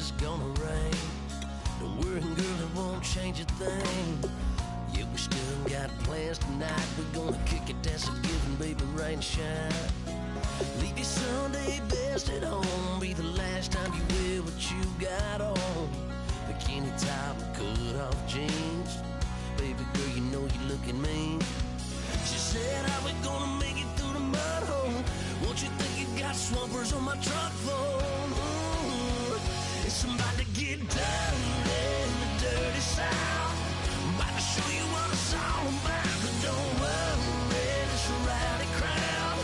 it's gonna rain. Don't worry, girl, it won't change a thing. Yeah, we still got plans tonight. We're gonna kick it, that's a given, baby, rain and shine. Leave your Sunday best at home. Be the last time you wear what you got on. Bikini top and cut off jeans. Baby girl, you know you're looking mean. She said, how we gonna make it through the mud hole? Won't you think you got swampers on my truck floor? It's about to get dirty in the dirty South. I'm about to show you what it's all about. But don't worry, it's a rowdy crowd.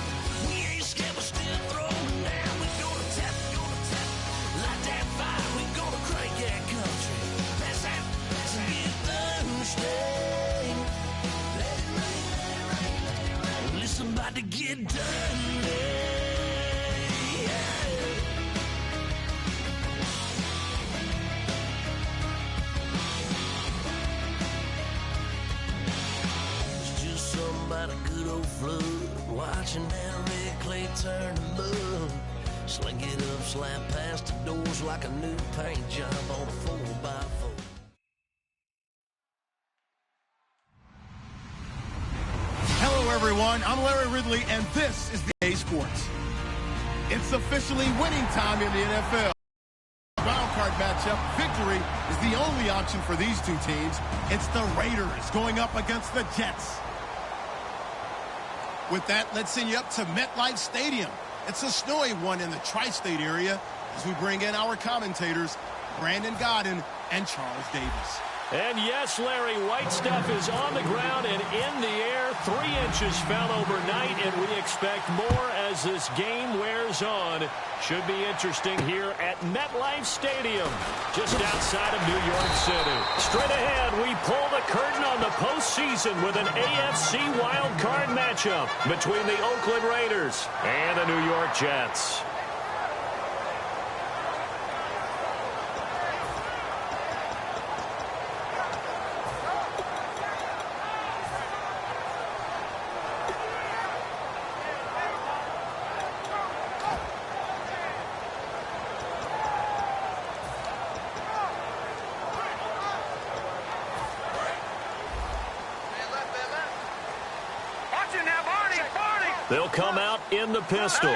We ain't scared, we're still throwing down. We gonna tap, light that fire. We gonna crank that country. Pass that, get thirsty. Let it rain, let it rain, let it rain. Well, it's about to get dirty. About a good old flood, watching that red clay turn to mud. Sling it up, slap past the doors like a new paint job on a 4x4. Hello everyone, I'm Larry Ridley and this is the A Sports. It's officially winning time in the NFL. Wild card matchup, victory is the only option for these two teams. It's the Raiders going up against the Jets. With that, let's send you up to MetLife Stadium. It's a snowy one in the tri-state area as we bring in our commentators, Brandon Godden and Charles Davis. And yes, Larry, white stuff is on the ground and in the air. 3 inches fell overnight, and we expect more as this game wears on. Should be interesting here at MetLife Stadium, just outside of New York City. Straight ahead, we pull the curtain on the postseason with an AFC wildcard matchup between the Oakland Raiders and the New York Jets. They'll come out in the pistol.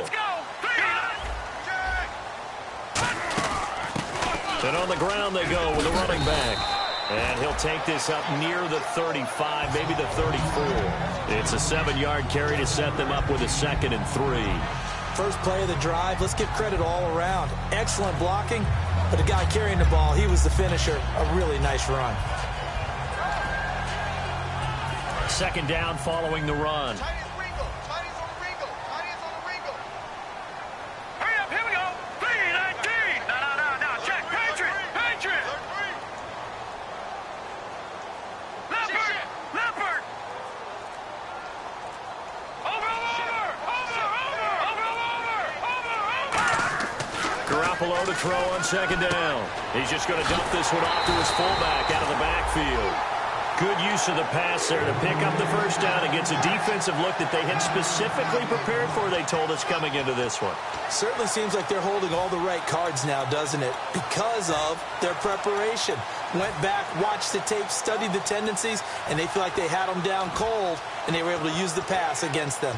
And on the ground they go with the running back. And he'll take this up near the 35, maybe the 34. It's a 7-yard carry to set them up with a 2nd and 3. First play of the drive, let's give credit all around. Excellent blocking, but the guy carrying the ball, he was the finisher. A really nice run. 2nd down following the run. To throw on 2nd down. He's just going to dump this one off to his fullback out of the backfield. Good use of the pass there to pick up the 1st down. It gets a defensive look that they had specifically prepared for, they told us, coming into this one. Certainly seems like they're holding all the right cards now, doesn't it? Because of their preparation. Went back, watched the tape, studied the tendencies, and they feel like they had them down cold, and they were able to use the pass against them.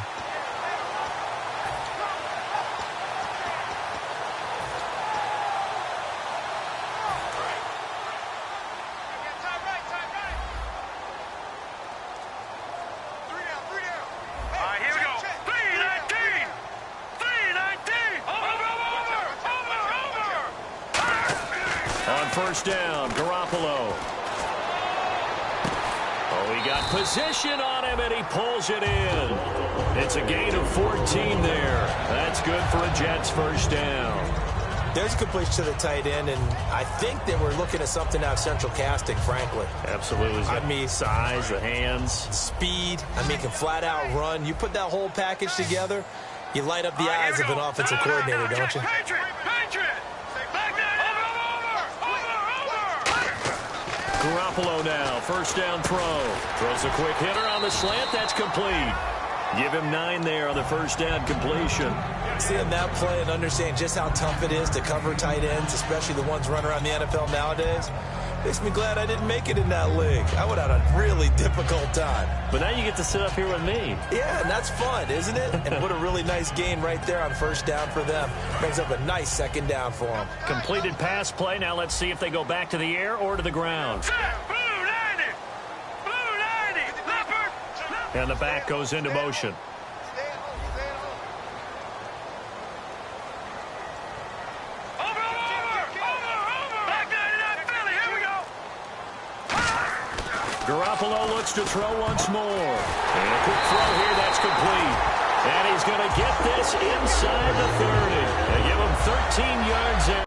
First down, Garoppolo. Oh, he got position on him, and he pulls it in. It's a gain of 14 there. That's good for a Jets 1st down. There's a completion to the tight end, and I think they were looking at something out of central casting, frankly. Absolutely. I mean, size, the hands. Speed. I mean, can flat out run. You put that whole package together, you light up the eyes of an offensive coordinator, don't you? Garoppolo now, 1st down throw. Throws a quick hitter on the slant. That's complete. Give him 9 there on the 1st down completion. Seeing that play and understanding just how tough it is to cover tight ends, especially the ones running around the NFL nowadays, makes me glad I didn't make it in that league. I would have had a really difficult time. But now you get to sit up here with me. Yeah, and that's fun, isn't it? And what a really nice gain right there on first down for them. Brings up a nice second down for them. Completed pass play. Now let's see if they go back to the air or to the ground. And the back goes into motion. Garoppolo looks to throw once more. And a quick throw here, that's complete. And he's going to get this inside the 30. They give him 13 yards there.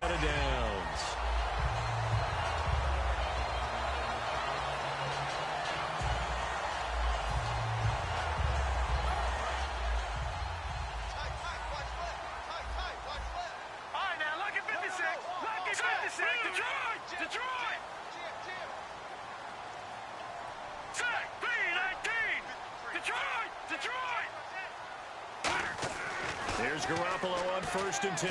Downs. There's Garoppolo on 1st and 10.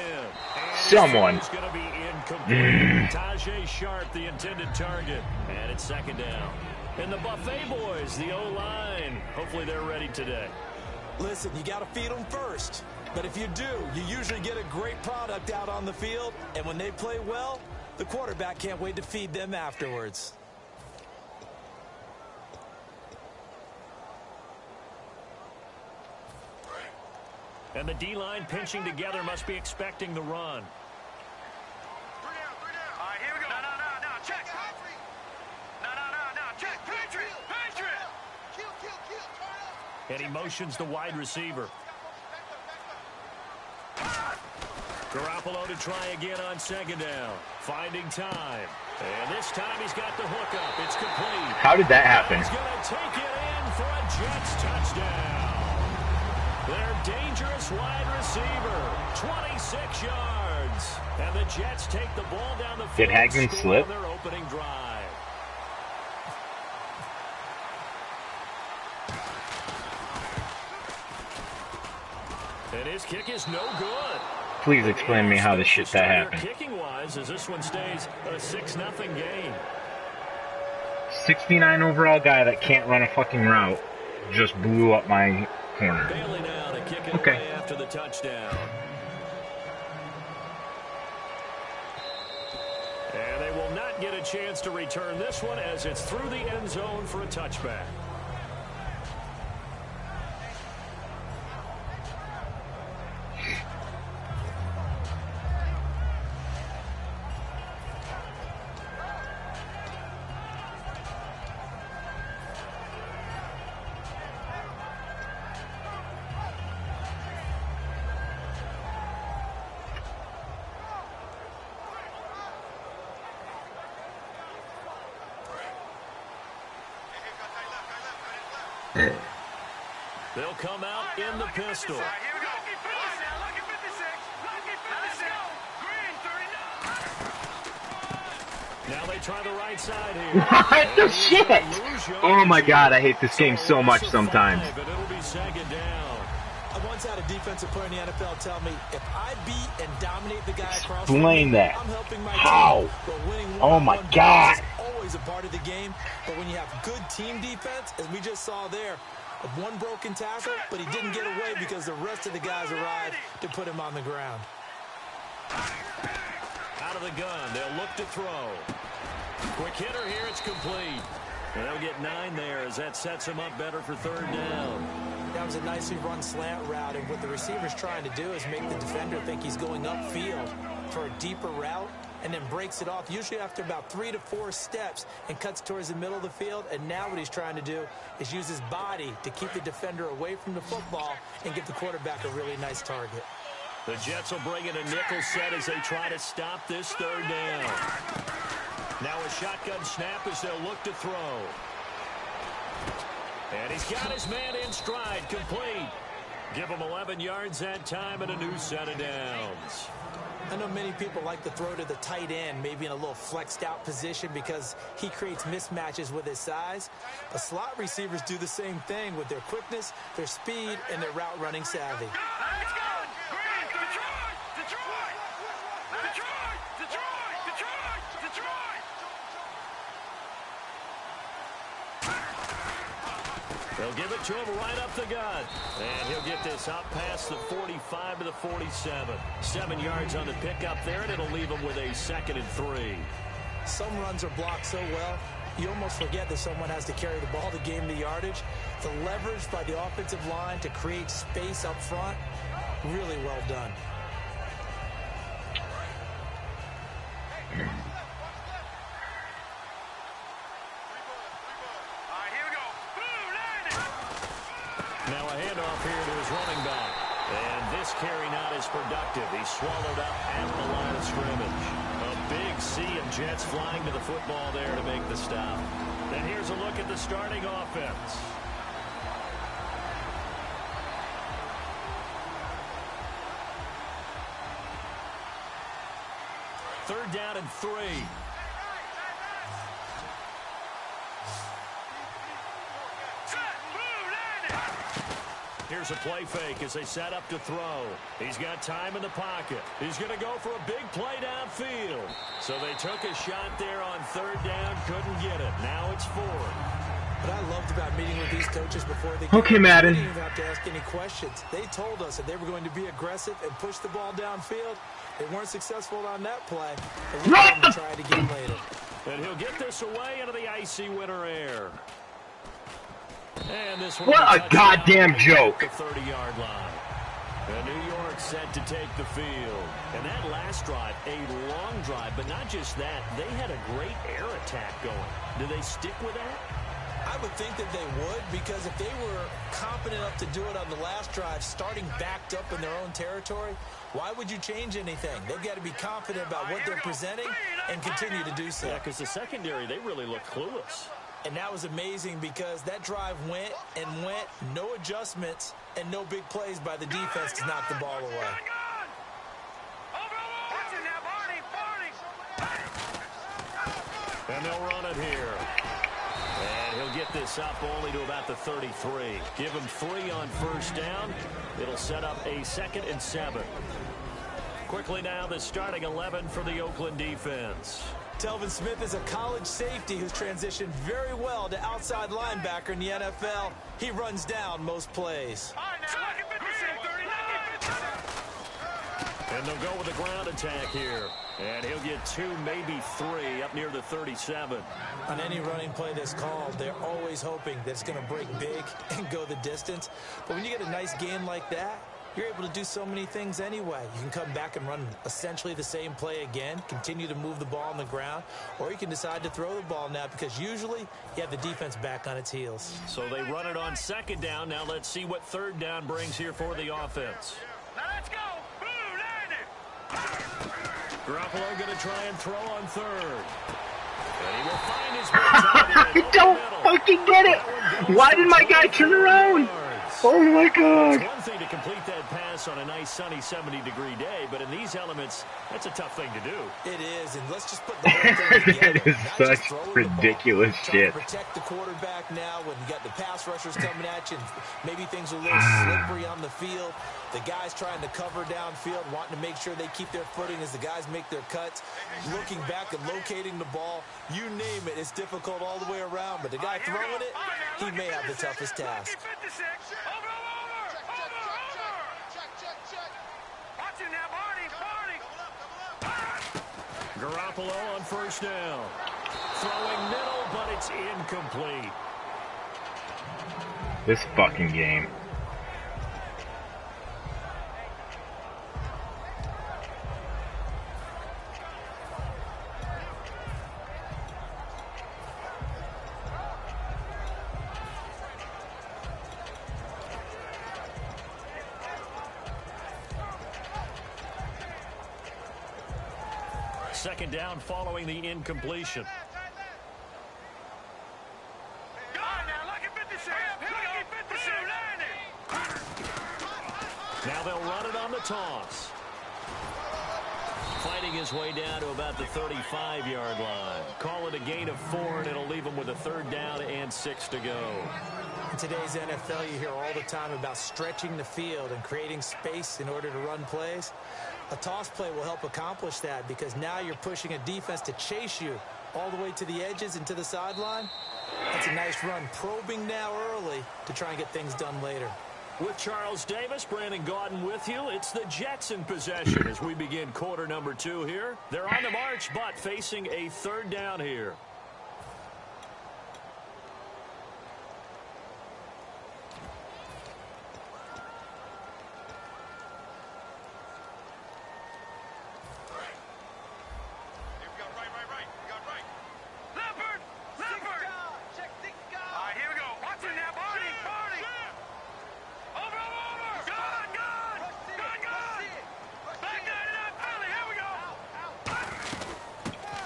Someone. It's going to be incomplete. Tajay Sharp, the intended target. And it's 2nd down. And the Buffet boys, the O-line. Hopefully they're ready today. Listen, you got to feed them first. But if you do, you usually get a great product out on the field. And when they play well, the quarterback can't wait to feed them afterwards. And the D-line pinching together must be expecting the run. All right, here we go. No, check. No, check. Patriot. Kill. And he motions the wide receiver. Garoppolo to try again on 2nd down. Finding time. And this time he's got the hookup. It's complete. How did that happen? He's going to take it in for a Jets touchdown. Their dangerous wide receiver, 26 yards. And the Jets take the ball down the field. Did Hagman slip? On their opening drive. And his kick is no good. Please explain to me how this shit that happened. Kicking-wise, as this one stays a 6-0 game. 69 overall guy that can't run a fucking route just blew up my corner. Bailey now to kick it Okay. away after the touchdown. And they will not get a chance to return this one as it's through the end zone for a touchback. They'll come out in the pistol. All right, here we go. Lucky 56. Now they try the right side here. What the shit? Oh my god, I hate this game so much sometimes. But it'll be 2nd down. I once had a defensive player in the NFL tell me, if I beat and dominate the guy across Explain that. I'm helping my How? team. But winning Oh my one-on-one God. is always a part of the game. But when you have good team defense, as we just saw there, one broken tackle, but he didn't get away because the rest of the guys arrived to put him on the ground. Out of the gun, they'll look to throw. Quick hitter here, it's complete. And they'll get 9 there as that sets him up better for 3rd down. That was a nicely run slant route, and what the receiver's trying to do is make the defender think he's going upfield for a deeper route, and then breaks it off, usually after about 3 to 4 steps, and cuts towards the middle of the field. And now what he's trying to do is use his body to keep the defender away from the football and give the quarterback a really nice target. The Jets will bring in a nickel set as they try to stop this 3rd down. Now a shotgun snap as they'll look to throw. And he's got his man in stride, complete. Give him 11 yards that time and a new set of downs. I know many people like to throw to the tight end, maybe in a little flexed out position because he creates mismatches with his size. But slot receivers do the same thing with their quickness, their speed, and their route running savvy. Let's go! Detroit! Detroit! Detroit! Detroit! Detroit! Detroit! They'll give it to him right up the gut. And he'll get this up past the 45 to the 47. 7 yards on the pickup there, and it'll leave him with a 2nd and 3. Some runs are blocked so well, you almost forget that someone has to carry the ball to gain the yardage. The leverage by the offensive line to create space up front, really well done. Now a handoff here to his running back. And this carry not as productive. He's swallowed up at the line of scrimmage. A big sea of Jets flying to the football there to make the stop. And here's a look at the starting offense. Third down and 3. Here's a play fake as they set up to throw. He's got time in the pocket. He's going to go for a big play downfield. So they took a shot there on 3rd down, couldn't get it. Now it's 4th. What I loved about meeting with these coaches before the game, Okay, Madden. they didn't even have to ask any questions. They told us that they were going to be aggressive and push the ball downfield. They weren't successful on that play. But we're going to try it again later. And he'll get this away into the icy winter air. And this one What a goddamn joke. The 30-yard line. And New York set to take the field. And that last drive, a long drive, but not just that. They had a great air attack going. Do they stick with that? I would think that they would, because if they were confident enough to do it on the last drive, starting backed up in their own territory, why would you change anything? They've got to be confident about what they're presenting and continue to do so. Yeah, because the secondary, they really look clueless. And that was amazing because that drive went and went, no adjustments, and no big plays by the defense to knock the ball away. And they'll run it here. And he'll get this up only to about the 33. Give him 3 on 1st down. It'll set up a 2nd and 7. Quickly now, the starting 11 for the Oakland defense. Telvin Smith is a college safety who's transitioned very well to outside linebacker in the NFL. He runs down most plays. And they'll go with the ground attack here. And he'll get 2, maybe 3 up near the 37. On any running play that's called, they're always hoping that it's going to break big and go the distance. But when you get a nice game like that, you're able to do so many things anyway. You can come back and run essentially the same play again, continue to move the ball on the ground, or you can decide to throw the ball now because usually you have the defense back on its heels. So they run it on 2nd down. Now let's see what 3rd down brings here for the offense. Now let's go. Garoppolo going to try and throw on 3rd. And he will find his way tight end. I don't fucking get it. Why did my guy turn around? Oh my God. It's one thing to complete that pass on a nice sunny 70-degree day, but in these elements, that's a tough thing to do. It is, and let's just put the whole thing together. That is such ridiculous shit. Trying to protect the quarterback now when you got the pass rushers coming at you, and maybe things are a little slippery on the field. The guys trying to cover downfield, wanting to make sure they keep their footing as the guys make their cuts, looking back and locating the ball. You name it, it's difficult all the way around, but the guy throwing it, he may have the toughest task. Garoppolo on 1st down. Throwing middle, but it's incomplete. This fucking game. Second down following the incompletion. Now they'll run it on the toss. Fighting his way down to about the 35-yard line. Call it a gain of 4, and it'll leave him with a 3rd down and 6 to go. In today's NFL, you hear all the time about stretching the field and creating space in order to run plays. A toss play will help accomplish that because now you're pushing a defense to chase you all the way to the edges and to the sideline. That's a nice run, probing now early to try and get things done later. With Charles Davis, Brandon Gaudin with you. It's the Jets in possession as we begin quarter number 2 here. They're on the march, but facing a 3rd down here.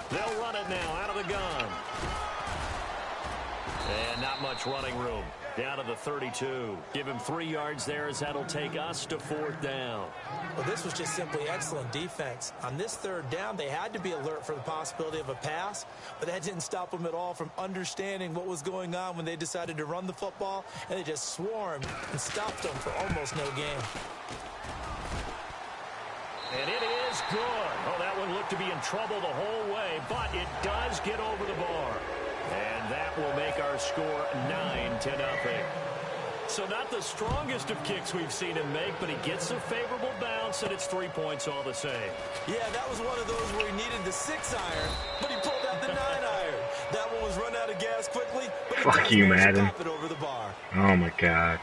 They'll run it now out of the gun. And not much running room. Down to the 32. Give him 3 yards there as that'll take us to 4th down. Well, this was just simply excellent defense. On this 3rd down, they had to be alert for the possibility of a pass, but that didn't stop them at all from understanding what was going on when they decided to run the football, and they just swarmed and stopped them for almost no gain. And it is good. Oh, that one looked to be in trouble the whole way, but it does get over the bar. And that will make our score 9-0. So not the strongest of kicks we've seen him make, but he gets a favorable bounce, and it's 3 points all the same. Yeah, that was one of those where he needed the 6-iron, but he pulled out the 9-iron. That one was run out of gas quickly, but he Fuck you, Madden. It over the bar. Oh my god.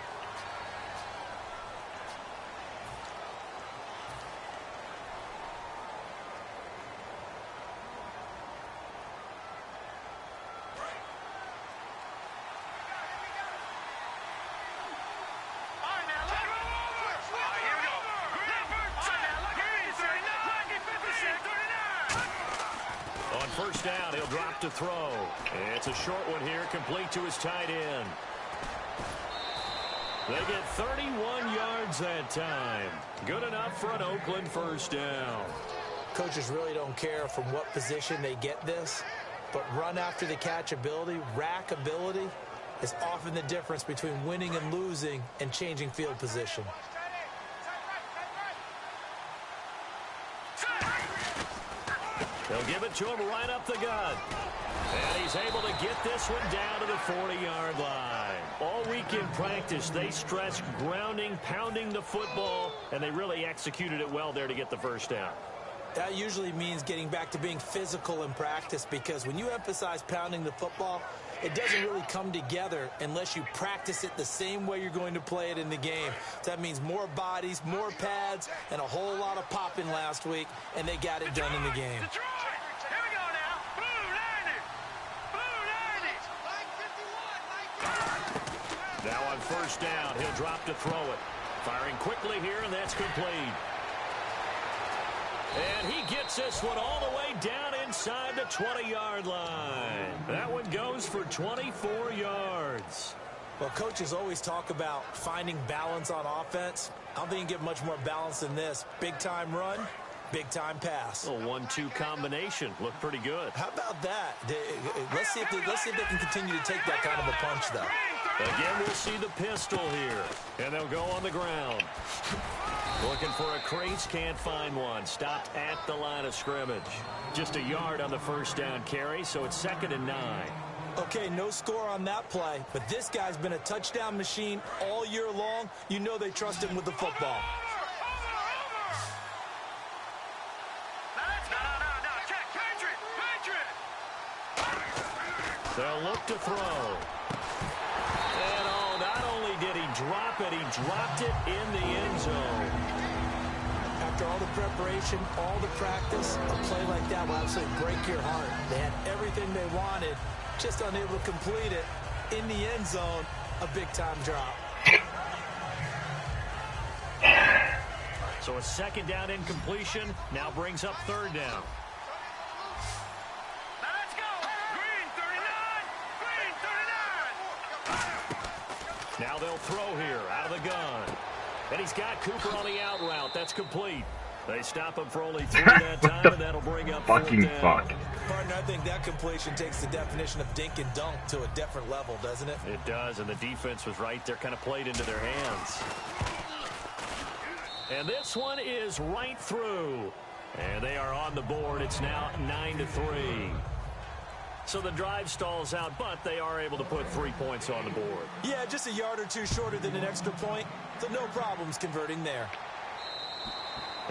First down, he'll drop to throw. It's a short one here, complete to his tight end. They get 31 yards that time. Good enough for an Oakland first down. Coaches really don't care from what position they get this, but run after the catch ability, rack ability, is often the difference between winning and losing and changing field position. They'll give it to him right up the gut. And he's able to get this one down to the 40-yard line. All week in practice, they stressed grounding, pounding the football, and they really executed it well there to get the first down. That usually means getting back to being physical in practice, because when you emphasize pounding the football, it doesn't really come together unless you practice it the same way you're going to play it in the game. So that means more bodies, more pads, and a whole lot of popping last week, and they got it done in the game. Now on first down, he'll drop to throw it. Firing quickly here, and that's complete. And he gets this one all the way down inside the 20-yard line. That one goes for 24 yards. Well, coaches always talk about finding balance on offense. I don't think you can get much more balance than this. Big-time run, big-time pass. A 1-2 combination. Looked pretty good. How about that? Let's see if they can continue to take that kind of a punch, though. Again, we'll see the pistol here. And they'll go on the ground. Looking for a crease, can't find one. Stopped at the line of scrimmage. Just a yard on the first down carry, so it's 2nd and 9. Okay, no score on that play, but this guy's been a touchdown machine all year long. You know they trust him with the football. They'll look to throw. And oh, not only did he drop it, he dropped it in the end zone. After all the preparation, all the practice, a play like that will absolutely break your heart. They had everything they wanted, just unable to complete it. In the end zone, a big-time drop. So a 2nd down incompletion now brings up 3rd down. Now they'll throw here out of the gun. And he's got Cooper on the out route. That's complete. They stop him for only 3 that time, and that'll bring up fucking 4th down. fuck. Partner, I think that completion takes the definition of dink and dunk to a different level, doesn't it? It does, and the defense was right there, kind of played into their hands. And this one is right through. And they are on the board. It's now 9-3. So the drive stalls out, but they are able to put 3 points on the board. Yeah, just a yard or two shorter than an extra point, so no problems converting there.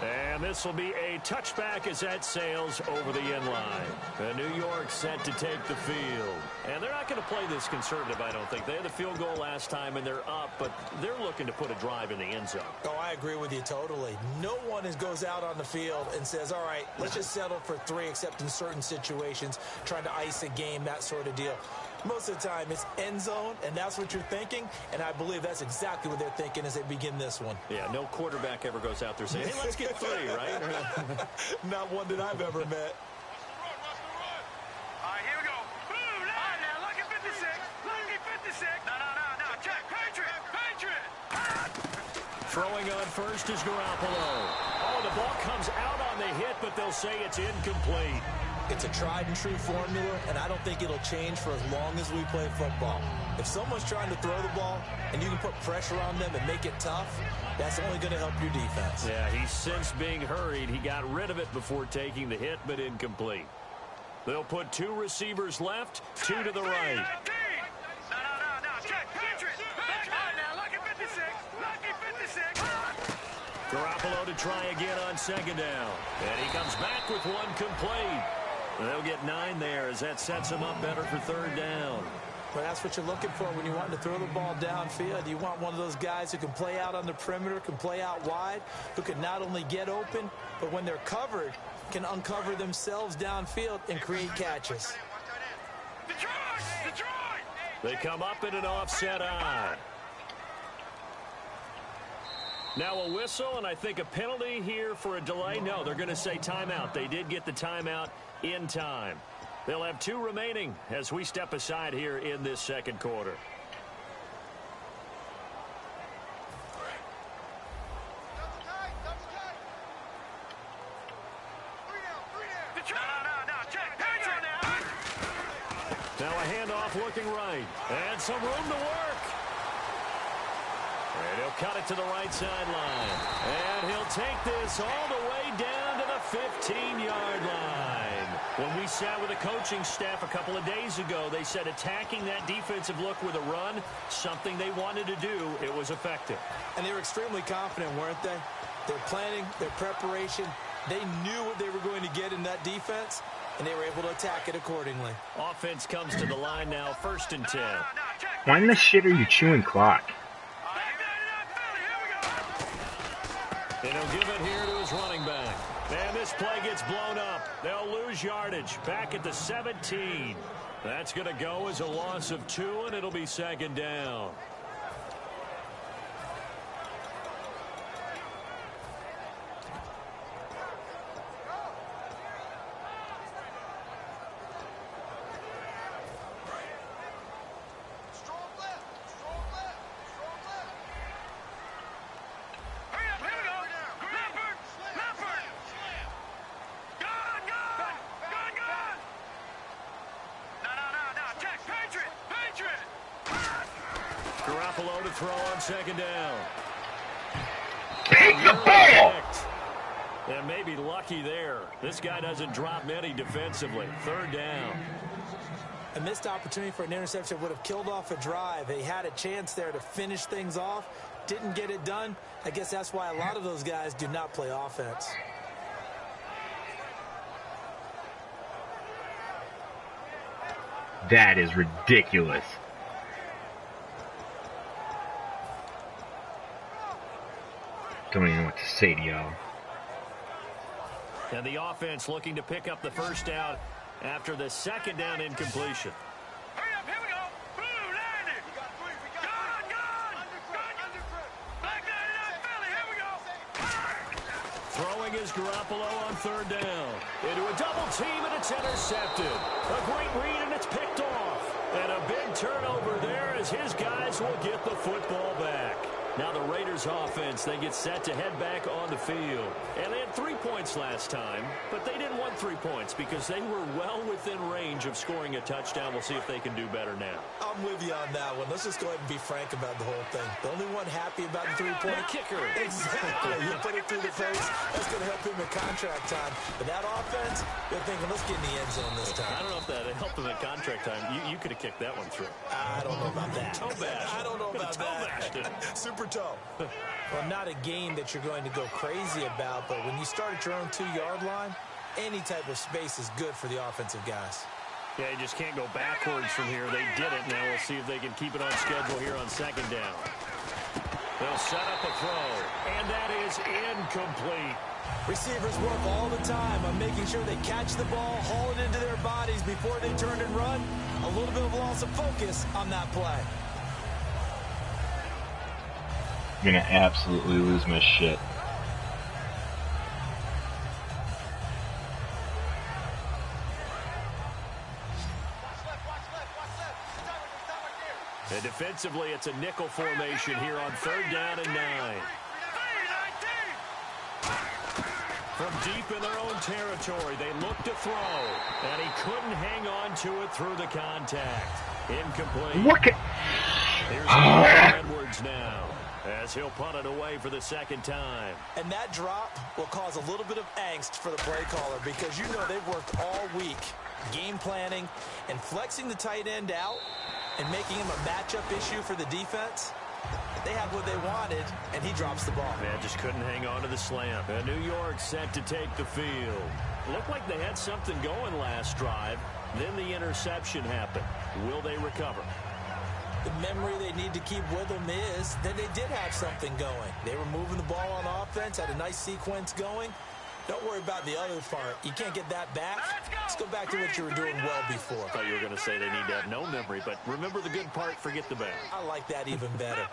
And this will be a touchback as that sails over the end line. And New York set to take the field. And they're not going to play this conservative, I don't think. They had the field goal last time, and they're up, but they're looking to put a drive in the end zone. Oh, I agree with you totally. No one goes out on the field and says, all right, let's just settle for 3, except in certain situations, trying to ice a game, that sort of deal. Most of the time, it's end zone, and that's what you're thinking, and I believe that's exactly what they're thinking as they begin this one. Yeah, no quarterback ever goes out there saying, hey, let's get 3, right? Not one that I've ever met. All right, here we go. Boom, now, lucky 56. Lucky 56. No. Check. Patriot. Throwing on first is Garoppolo. Oh, the ball comes out on the hit, but they'll say it's incomplete. It's a tried-and-true formula, and I don't think it'll change for as long as we play football. If someone's trying to throw the ball and you can put pressure on them and make it tough, that's only going to help your defense. Yeah, he's since being hurried. He got rid of it before taking the hit, but incomplete. They'll put 2 receivers left, 2 to the right. No. Check. Patriot. Now, lucky 56. Lucky 56. Garoppolo to try again on 2nd down. And he comes back with 1 complete. They'll get 9 there as that sets him up better for 3rd down. But that's what you're looking for when you want to throw the ball downfield. You want one of those guys who can play out on the perimeter, can play out wide, who can not only get open, but when they're covered, can uncover themselves downfield and create catches. Detroit! They come up in an offset eye. Now a whistle, and I think a penalty here for a delay. No, they're going to say timeout. They did get the timeout in time. They'll have 2 remaining as we step aside here in this 2nd quarter. Now a handoff looking right. And some room to work. And he'll cut it to the right sideline. And he'll take this all the way down to the 15-yard line. When we sat with the coaching staff a couple of days ago, they said attacking that defensive look with a run, something they wanted to do, it was effective. And they were extremely confident, weren't they? Their planning, their preparation, they knew what they were going to get in that defense, and they were able to attack it accordingly. Offense comes to the line now, 1st and 10. Why in the shit are you chewing clock? And he'll give it here to his running back. And this play gets blown up. They'll lose yardage back at the 17. That's going to go as a loss of 2, and it'll be 2nd down. Garoppolo to throw on 2nd down. Take the ball! And maybe lucky there. This guy doesn't drop many defensively. 3rd down. A missed opportunity for an interception would have killed off a drive. They had a chance there to finish things off. Didn't get it done. I guess that's why a lot of those guys do not play offense. That is ridiculous. Don't even know what to say to y'all. And the offense looking to pick up the 1st down after the 2nd down incompletion. Hurry up, here we go. Blue, landed. Gone. Black 99 Philly, here we go. Throwing is Garoppolo on 3rd down. Into a double team, and it's intercepted. A great read, and it's picked off. And a big turnover there as his guys will get the football back. Now the Raiders offense, they get set to head back on the field. And they had 3 points last time, but they didn't want 3 points because they were well within range of scoring a touchdown. We'll see if they can do better now. I'm with you on that one. Let's just go ahead and be frank about the whole thing. The only one happy about the 3-point kicker. Exactly. You put it through the face. That's going to help him in contract time. But that offense, they're thinking, let's get in the end zone this time. I don't know if that helped him at contract time. You could have kicked that one through. I don't know about that. Toe bash. I don't know about that. Super toe. Well, not a game that you're going to go crazy about, but when you start at your own 2-yard line, any type of space is good for the offensive guys. Yeah, you just can't go backwards from here. They did it. Now we'll see if they can keep it on schedule here on 2nd down. They'll set up a throw, and that is incomplete. Receivers work all the time on making sure they catch the ball, haul it into their bodies before they turn and run. A little bit of loss of focus on that play. I'm gonna absolutely lose my shit. And defensively, it's a nickel formation here on 3rd down and 9. From deep in their own territory, they look to throw, and he couldn't hang on to it through the contact. Incomplete. Look at... Here's Edwards now, as he'll punt it away for the 2nd time. And that drop will cause a little bit of angst for the play caller because you know they've worked all week game planning and flexing the tight end out and making him a matchup issue for the defense. They had what they wanted, and he drops the ball. Man, just couldn't hang on to the slant. And New York set to take the field. Looked like they had something going last drive. Then the interception happened. Will they recover? The memory they need to keep with them is that they did have something going. They were moving the ball on offense, had a nice sequence going. Don't worry about the other part. You can't get that back. Let's go back to what you were doing well before. I thought you were going to say they need to have no memory, but remember the good part, forget the bad. I like that even better.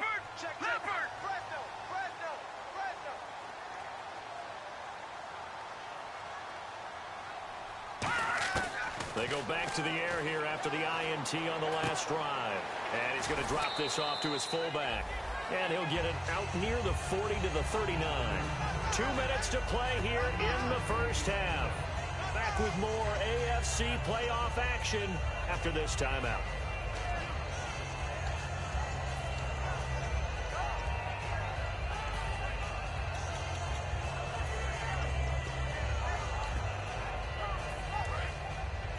They go back to the air here after the INT on the last drive. And he's going to drop this off to his fullback. And he'll get it out near the 40 to the 39. 2 minutes to play here in the first half. Back with more AFC playoff action after this timeout.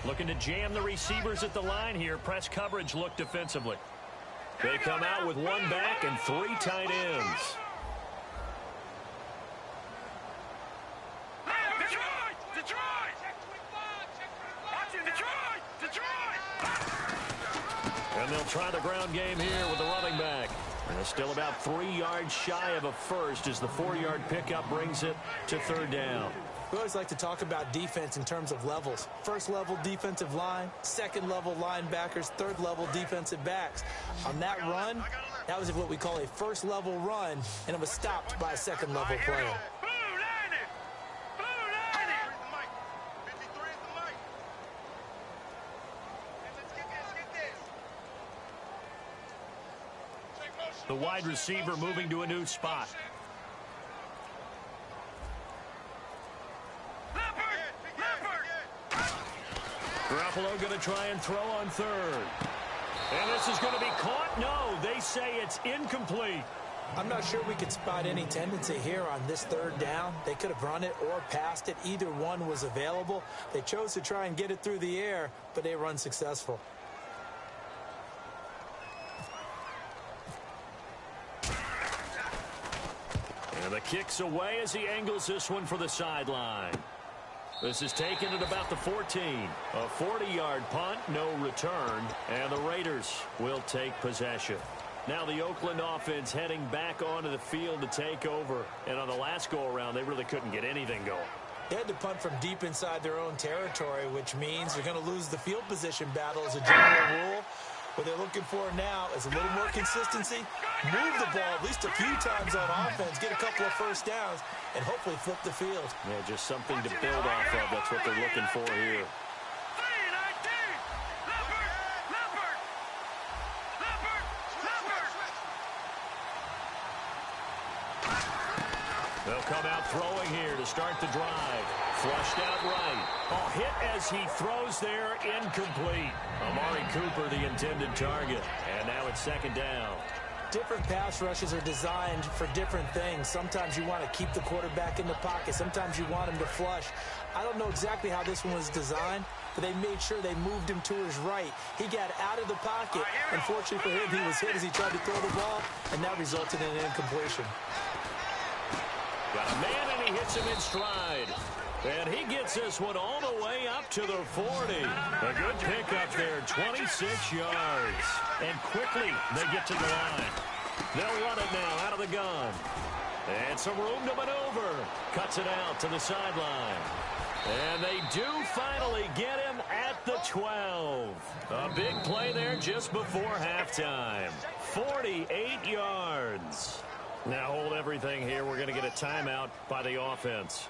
Looking to jam the receivers at the line here. Press coverage look defensively. They come out with 1 back and 3 tight ends. And they'll try the ground game here with the running back. And they're still about 3 yards shy of a first as the 4-yard pickup brings it to 3rd down. We always like to talk about defense in terms of levels. 1st level defensive line, 2nd level linebackers, 3rd level defensive backs. On that run, that was what we call a 1st level run, and it was stopped by a 2nd level player. The wide receiver moving to a new spot. Garoppolo going to try and throw on 3rd. And this is going to be caught. No, they say it's incomplete. I'm not sure we could spot any tendency here on this 3rd down. They could have run it or passed it. Either one was available. They chose to try and get it through the air, but they were unsuccessful. And the kick's away as he angles this one for the sideline. This is taken at about the 14. A 40-yard punt, no return, and the Raiders will take possession. Now the Oakland offense heading back onto the field to take over. And on the last go-around, they really couldn't get anything going. They had to punt from deep inside their own territory, which means they're going to lose the field position battle as a general rule. What they're looking for now is a little more consistency, move the ball at least a few times on offense, get a couple of 1st downs, and hopefully flip the field. Yeah, just something to build off of. That's what they're looking for here. come out throwing here to start the drive. Flushed out right. Oh, hit as he throws there, incomplete. Amari Cooper, the intended target. And now it's second down. Different pass rushes are designed for different things. Sometimes you want to keep the quarterback in the pocket. Sometimes you want him to flush. I don't know exactly how this one was designed, but they made sure they moved him to his right. He got out of the pocket. Unfortunately for him, he was hit as he tried to throw the ball, and that resulted in an incompletion. Got a man, and he hits him in stride. And he gets this one all the way up to the 40. A good pickup there, 26 yards. And quickly they get to the line. They'll run it now out of the gun. And some room to maneuver. Cuts it out to the sideline. And they do finally get him at the 12. A big play there just before halftime. 48 yards. Now hold everything here. We're going to get a timeout by the offense.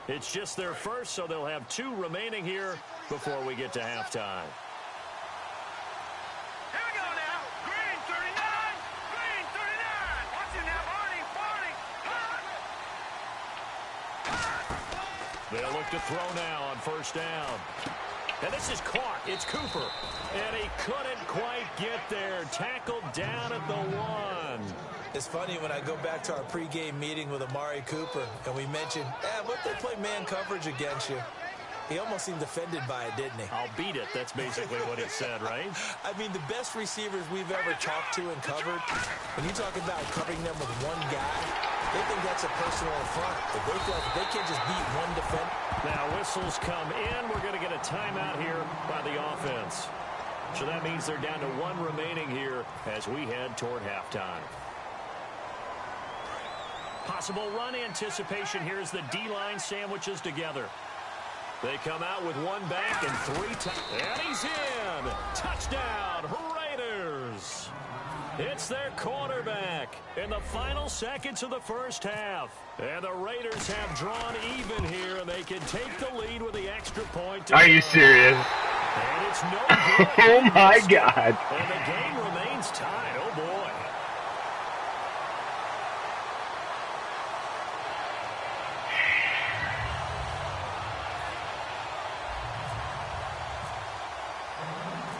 It's just their first, so they'll have 2 remaining here before we get to halftime. Here we go now. Green 39. Green 39. Watch it now. 40. They'll look to throw now on first down. And this is caught. It's Cooper. And he couldn't quite get there. Tackled down at the 1. It's funny when I go back to our pregame meeting with Amari Cooper, and we mentioned, what if they play man coverage against you? He almost seemed offended by it, didn't he? I'll beat it. That's basically what he said, right? I mean, the best receivers we've ever talked to and covered, when you talk about covering them with one guy, they think that's a personal affront. If they feel like they can't just beat one defender. Now whistles come in. We're going to get a timeout here by the offense. So that means they're down to 1 remaining here as we head toward halftime. Possible run anticipation here as the D-line sandwiches together. They come out with 1 back and 3 and he's in. Touchdown, Raiders. It's their quarterback in the final seconds of the first half. And the Raiders have drawn even here, and they can take the lead with the extra point. Are you serious? And it's no good. Oh my God. And the game remains tied. Oh boy.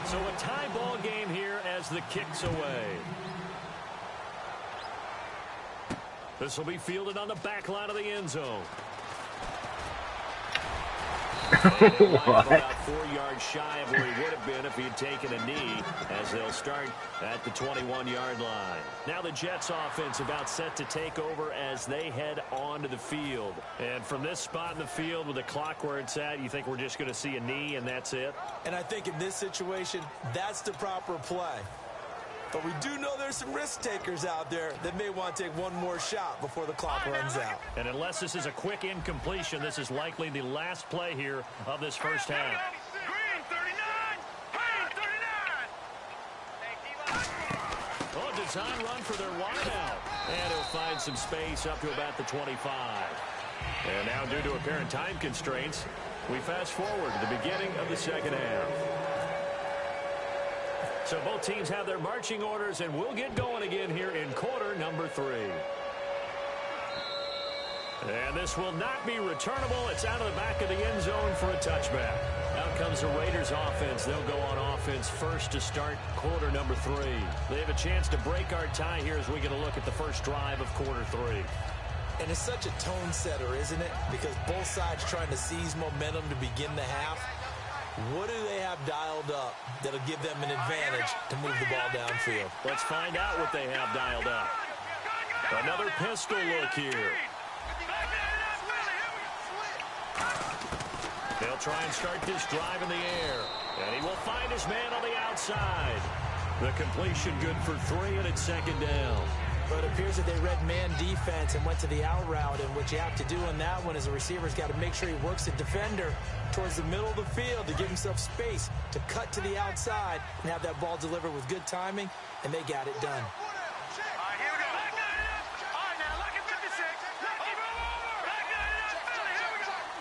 So a tie ball game here as the kick's away. This will be fielded on the back line of the end zone. What? About 4 yards shy of where he would have been if he had taken a knee, as they'll start at the 21-yard line. Now the Jets offense about set to take over as they head onto the field. And from this spot in the field with the clock where it's at, you think we're just going to see a knee and that's it? And I think in this situation, that's the proper play. But we do know there's some risk takers out there that may want to take one more shot before the clock runs out. And unless this is a quick incompletion, this is likely the last play here of this first half. Green 39. Green 39. Oh, design run for their wideout. And he'll find some space up to about the 25. And now due to apparent time constraints, we fast forward to the beginning of the second half. So both teams have their marching orders, and we'll get going again here in quarter number 3. And this will not be returnable. It's out of the back of the end zone for a touchback. Out comes the Raiders offense. They'll go on offense first to start quarter number 3. They have a chance to break our tie here as we get a look at the first drive of quarter 3. And it's such a tone setter, isn't it? Because both sides trying to seize momentum to begin the half. What do they have dialed up that'll give them an advantage to move the ball downfield? Let's find out what they have dialed up. Another pistol look here. They'll try and start this drive in the air. And he will find his man on the outside. The completion good for 3, and it's second down. But it appears that they read man defense and went to the out route. And what you have to do on that one is the receiver's got to make sure he works the defender towards the middle of the field to give himself space to cut to the outside and have that ball delivered with good timing, and they got it done. All right, here we go. All right, now, look at 56.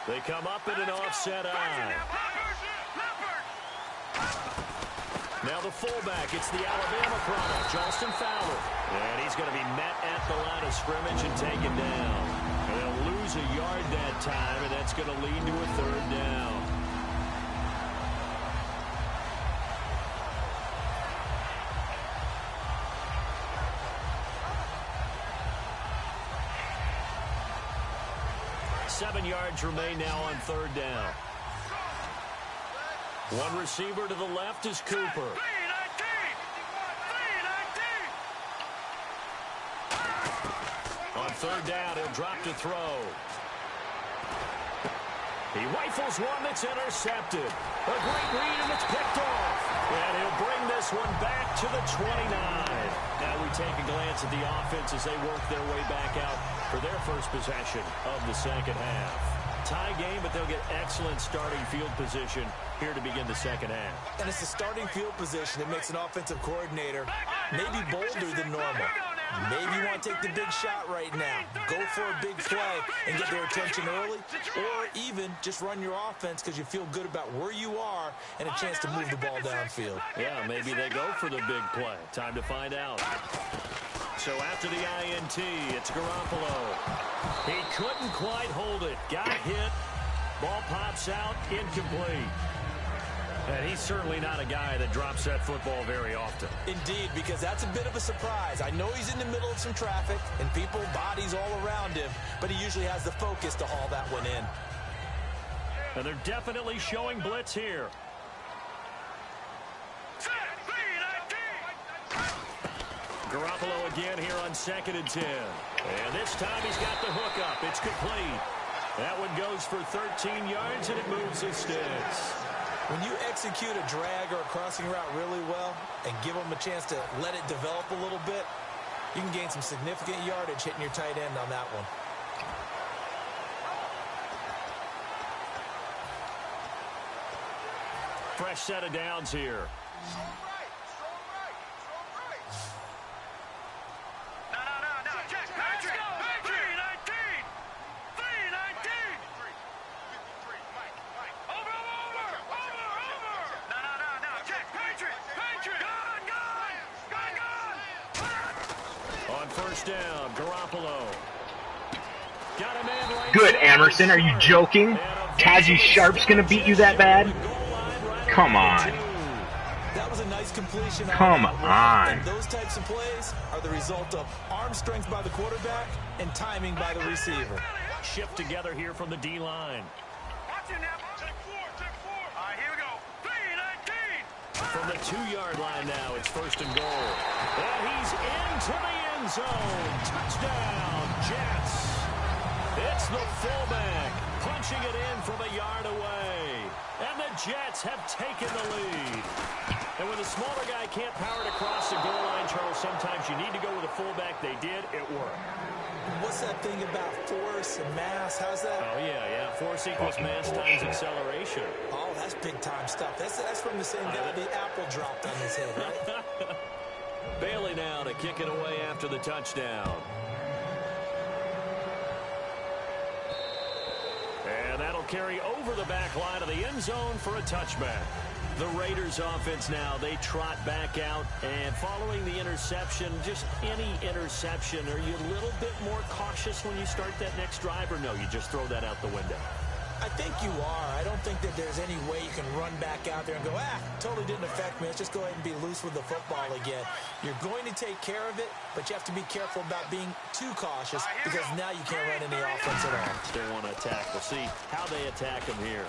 They come up in an offset eye. Now the fullback, it's the Alabama product, Justin Fowler. And he's going to be met at the line of scrimmage and taken down. They'll lose a yard that time, and that's going to lead to a third down. Seven yards remain now on third down. One receiver to the left is Cooper. On third down, he'll drop to throw. He rifles one that's intercepted. A great read, and it's picked off. And he'll bring this one back to the 29. Now we take a glance at the offense as they work their way back out for their first possession of the second half. Tie game, but they'll get excellent starting field position here to begin the second half. And it's the starting field position that makes an offensive coordinator maybe bolder than normal. Maybe you want to take the big shot right now. Go for a big play and get their attention early, or even just run your offense because you feel good about where you are and a chance to move the ball downfield. Yeah, maybe they go for the big play. Time to find out. So after the INT, it's Garoppolo. He couldn't quite hold it. Got hit. Ball pops out. Incomplete. And he's certainly not a guy that drops that football very often. Indeed, because that's a bit of a surprise. I know he's in the middle of some traffic and people, bodies all around him, but he usually has the focus to haul that one in. And they're definitely showing blitz here. Garoppolo again here on 2nd and 10. And this time he's got the hook up. It's complete. That one goes for 13 yards, and it moves the sticks. When you execute a drag or a crossing route really well and give them a chance to let it develop a little bit, you can gain some significant yardage hitting your tight end on that one. Fresh set of downs here. First down, Garoppolo. Got a man right. Good, Emerson. Are you joking? Taji Sharp's going to beat you that bad? Come on. That was a nice completion. Come on. And those types of plays are the result of arm strength by the quarterback and timing by the receiver. Shift together here from the D-line. From the 2-yard line now, it's 1st and goal. And he's into the end zone. Touchdown, Jets. It's the fullback punching it in from a yard away. And the Jets have taken the lead. And when the smaller guy can't power it across the goal line, Charles, sometimes you need to go with a fullback. They did. It worked. What's that thing about force and mass? How's that? Oh, yeah. Force equals mass times acceleration. Oh, that's big-time stuff. That's from the same guy the apple dropped on his head, right? Bailey now to kick it away after the touchdown. And that'll carry over the back line of the end zone for a touchback. The Raiders offense now, they trot back out, and following the interception, just any interception, are you a little bit more cautious when you start that next drive, or no, you just throw that out the window? I think you are. I don't think that there's any way you can run back out there and go, totally didn't affect me. Let's just go ahead and be loose with the football again. You're going to take care of it, but you have to be careful about being too cautious because now you can't run any offense at all. They want to attack. We'll see how they attack him here.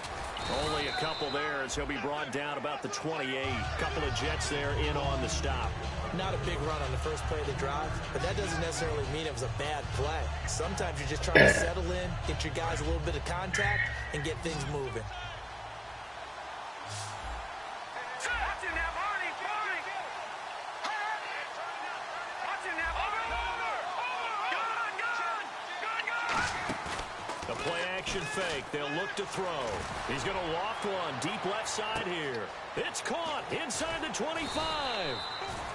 Only a couple there as he'll be brought down about the 28. Couple of Jets there in on the stop. Not a big run on the first play of the drive, but that doesn't necessarily mean it was a bad play. Sometimes you're just trying to settle in, get your guys a little bit of contact, and get things moving. The play-action fake. They'll look to throw. He's going to loft one deep left side here. It's caught inside the 25.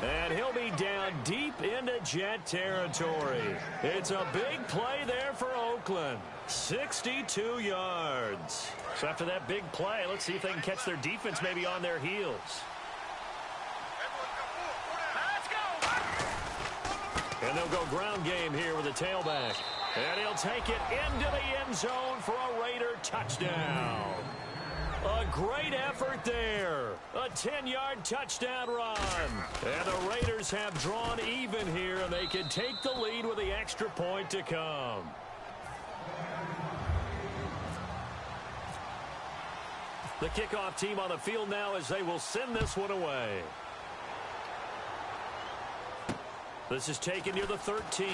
And he'll be down deep into Jet territory. It's a big play there for Oakland. 62 yards. So after that big play, let's see if they can catch their defense maybe on their heels. And they'll go ground game here with a tailback. And he'll take it into the end zone for a Raider touchdown. A great effort there. A 10-yard touchdown run. And the Raiders have drawn even here, and they can take the lead with the extra point to come. The kickoff team on the field now as they will send this one away. This is taken near the 13.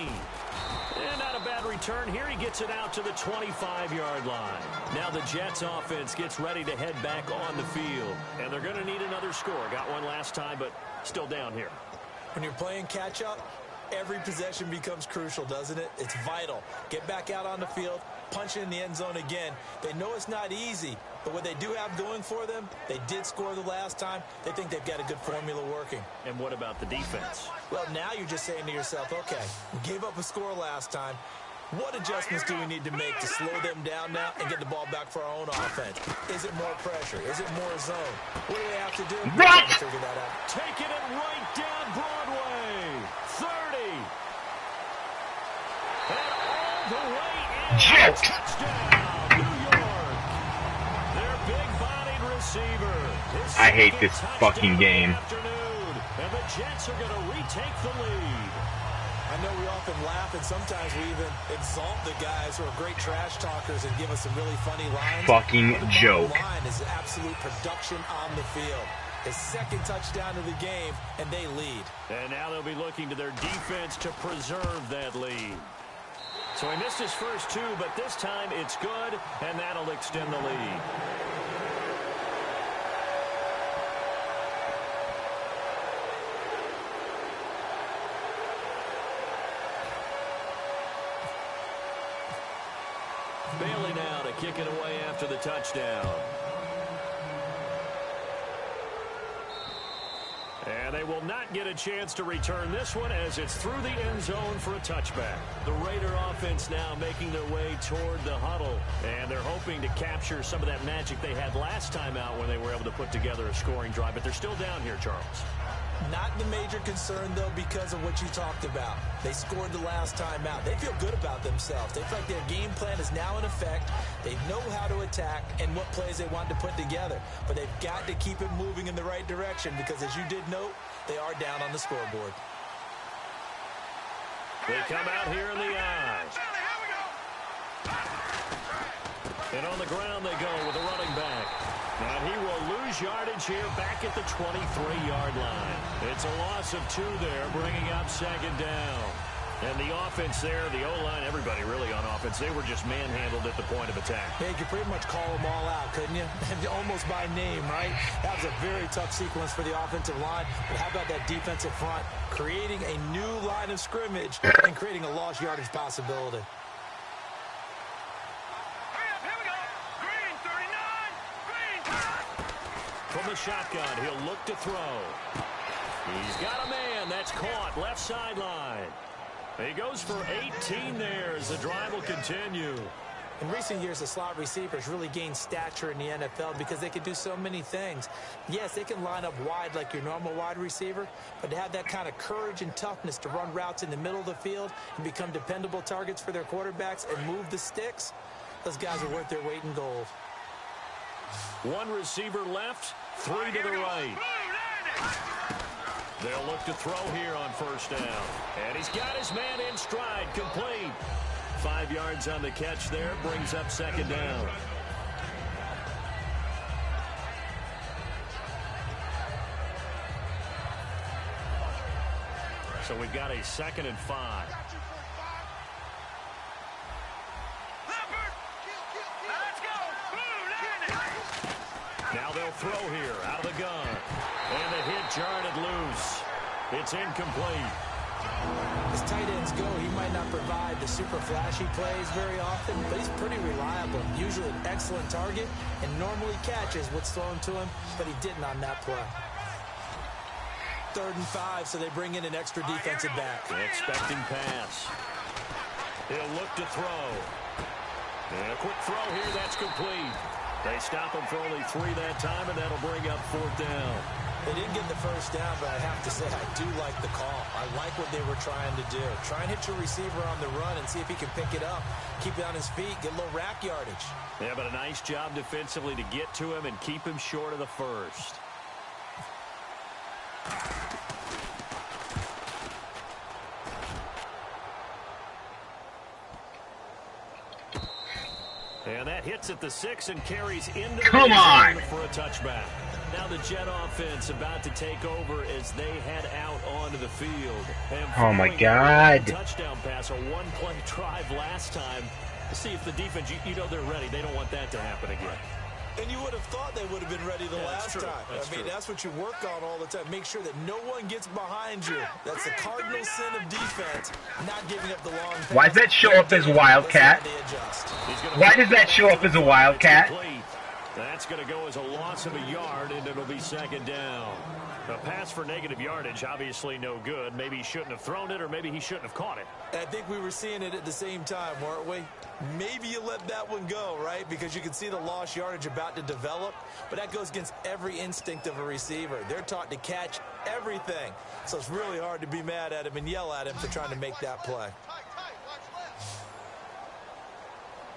And not a bad return here. He gets it out to the 25-yard line. Now the Jets offense gets ready to head back on the field. And they're going to need another score. Got one last time, but still down here. When you're playing catch-up, every possession becomes crucial, doesn't it? It's vital. Get back out on the field, punch it in the end zone again. They know it's not easy, but what they do have going for them, they did score the last time. They think they've got a good formula working. And what about the defense? Well, now you're just saying to yourself, okay, we gave up a score last time. What adjustments do we need to make to slow them down now and get the ball back for our own offense? Is it more pressure? Is it more zone? What do they have to do? We're trying to figure that out. Taking it right down Broadway. 30. And all the way in. Touchdown, New York. Their big-bodied receiver. I hate this fucking game. And the Jets are going to retake the lead. I know we often laugh, and sometimes we even exalt the guys who are great trash talkers and give us some really funny lines. Fucking joke. The line is absolute production on the field. His second touchdown of the game, and they lead. And now they'll be looking to their defense to preserve that lead. So he missed his first two, but this time it's good, and that'll extend the lead. Bailey now to kick it away after the touchdown. And they will not get a chance to return this one as it's through the end zone for a touchback. The Raider offense now making their way toward the huddle. And they're hoping to capture some of that magic they had last time out when they were able to put together a scoring drive. But they're still down here, Charles. Not the major concern, though, because of what you talked about. They scored the last time out. They feel good about themselves. They feel like their game plan is now in effect. They know how to attack and what plays they want to put together. But they've got to keep it moving in the right direction because, as you did note, they are down on the scoreboard. They come out here in the eye. And on the ground they go with a running back. And he will lose yardage here back at the 23-yard line. It's a loss of 2 there, bringing up second down. And the offense there, the O-line, everybody really on offense, they were just manhandled at the point of attack. Yeah, you could pretty much call them all out, couldn't you? Almost by name, right? That was a very tough sequence for the offensive line. But how about that defensive front? Creating a new line of scrimmage and creating a lost yardage possibility. From the shotgun, he'll look to throw. He's got a man. That's caught. Left sideline. He goes for 18 there as the drive will continue. In recent years, the slot receivers really gained stature in the NFL because they can do so many things. Yes, they can line up wide like your normal wide receiver, but to have that kind of courage and toughness to run routes in the middle of the field and become dependable targets for their quarterbacks and move the sticks, those guys are worth their weight in gold. One receiver left, 3 to the right. They'll look to throw here on first down. And he's got his man in stride, complete. 5 yards on the catch there, brings up second down. So we've got a 2nd and 5. Now they'll throw here out of the gun. And the hit jarred it loose. It's incomplete. As tight ends go, he might not provide the super flashy plays very often, but he's pretty reliable. Usually an excellent target and normally catches what's thrown to him, but he didn't on that play. 3rd and 5, so they bring in an extra defensive back. Expecting pass. He'll look to throw. And a quick throw here, that's complete. They stop him for only 3 that time, and that'll bring up 4th down. They didn't get the first down, but I have to say I do like the call. I like what they were trying to do. Try and hit your receiver on the run and see if he can pick it up, keep it on his feet, get a little rack yardage. Yeah, but a nice job defensively to get to him and keep him short of the first. And that hits at the 6 and carries into the Come on! for a touchback. Now the Jet offense about to take over as they head out onto the field. And Oh my God! Touchdown pass, a one-play drive last time. See if the defense, you know they're ready. They don't want that to happen again. And you would have thought they would have been ready the last time. That's true. That's what you work on all the time. Make sure that no one gets behind you. That's the cardinal sin of defense, not giving up the long pass. Why does that show up as Wildcat? Why does that show up as a Wildcat? That's going to go as a loss of a yard, and it'll be second down. A pass for negative yardage, obviously no good. Maybe he shouldn't have thrown it, or maybe he shouldn't have caught it. I think we were seeing it at the same time, weren't we? Maybe you let that one go, right? Because you can see the lost yardage about to develop, but that goes against every instinct of a receiver. They're taught to catch everything, so it's really hard to be mad at him and yell at him for trying to make that play.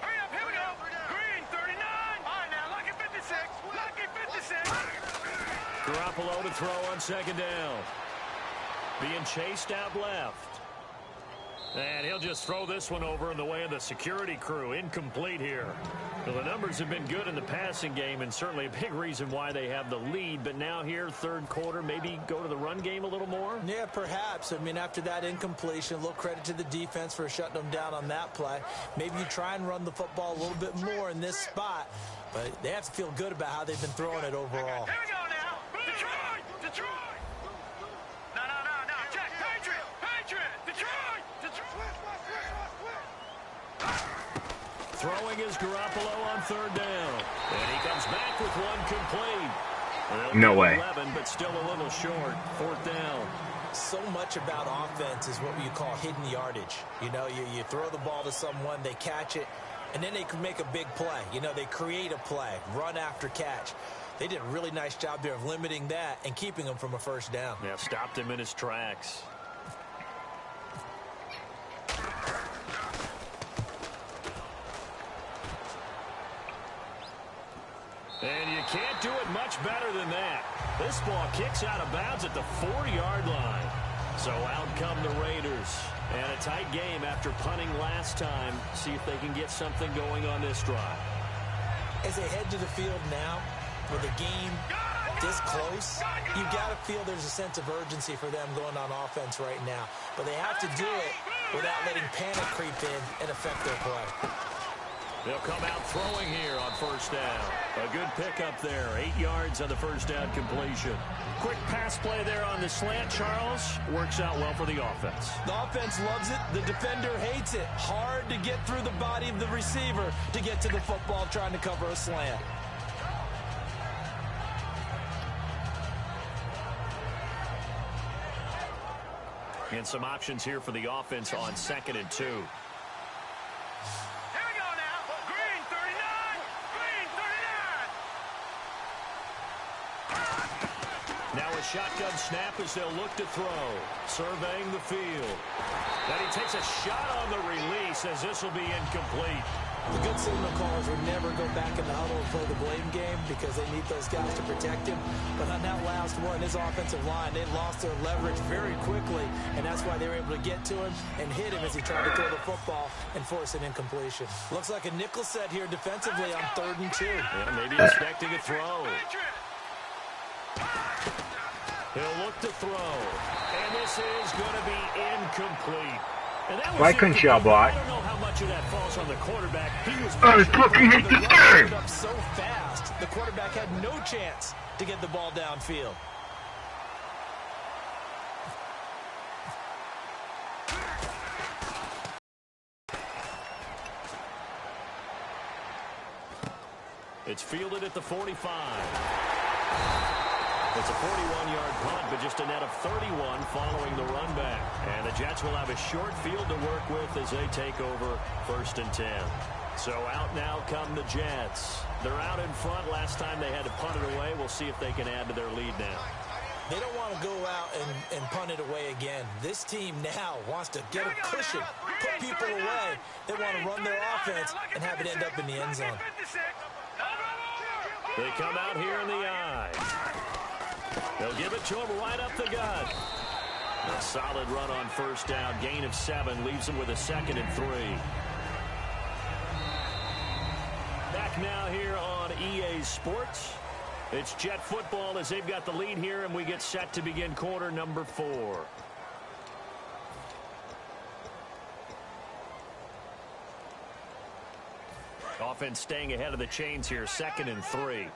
Hurry up, here we go. Green, 39. All right, now, lucky 56. Lucky 56. Garoppolo to throw on second down. Being chased out left. And he'll just throw this one over in the way of the security crew. Incomplete here. Well, the numbers have been good in the passing game, and certainly a big reason why they have the lead. But now here, third quarter, maybe go to the run game a little more? Yeah, perhaps. I mean, after that incompletion, a little credit to the defense for shutting them down on that play. Maybe you try and run the football a little bit more in this spot. But they have to feel good about how they've been throwing it overall. Here we go now. Detroit! Detroit! No. Check. Patriot! Detroit! Throwing is Garoppolo on third down. And he comes back with one complete. No way. 11, but still a little short. Fourth down. So much about offense is what you call hidden yardage. You know, you throw the ball to someone, they catch it, and then they can make a big play. You know, they create a play, run after catch. They did a really nice job there of limiting that and keeping him from a first down. Yeah, stopped him in his tracks. And you can't do it much better than that. This ball kicks out of bounds at the 4-yard line. So out come the Raiders. And a tight game after punting last time. See if they can get something going on this drive. As they head to the field now, with the game this close, you got to feel there's a sense of urgency for them going on offense right now. But they have to do it without letting panic creep in and affect their play. They'll come out throwing here on first down. A good pickup there. 8 yards on the first down completion. Quick pass play there on the slant, Charles. Works out well for the offense. The offense loves it. The defender hates it. Hard to get through the body of the receiver to get to the football trying to cover a slant. And some options here for the offense on 2nd and 2. Now a shotgun snap as they'll look to throw. Surveying the field. Then he takes a shot on the release as this will be incomplete. The good signal callers would never go back in the huddle and play the blame game because they need those guys to protect him. But on that last one, his offensive line, they lost their leverage very quickly, and that's why they were able to get to him and hit him as he tried to throw the football and force an incompletion. Looks like a nickel set here defensively on 3rd and 2. Yeah, maybe expecting a throw. He'll look to throw. And this is going to be incomplete. And that was Why couldn't y'all block? I don't know how much of that falls on the quarterback. He was I fucking hate this game! Up so fast, the quarterback had no chance to get the ball downfield. It's fielded at the 45. It's a 41-yard punt, but just a net of 31 following the run back. And the Jets will have a short field to work with as they take over 1st and 10. So out now come the Jets. They're out in front. Last time they had to punt it away. We'll see if they can add to their lead now. They don't want to go out and punt it away again. This team now wants to get a cushion, put people away. They want to run their offense and have it end up in the end zone. They come out here in the eye. They'll give it to him right up the gut. A solid run on first down. Gain of 7 leaves them with a 2nd and 3. Back now here on EA Sports. It's Jet football as they've got the lead here, and we get set to begin quarter number 4. Offense staying ahead of the chains here, 2nd and 3.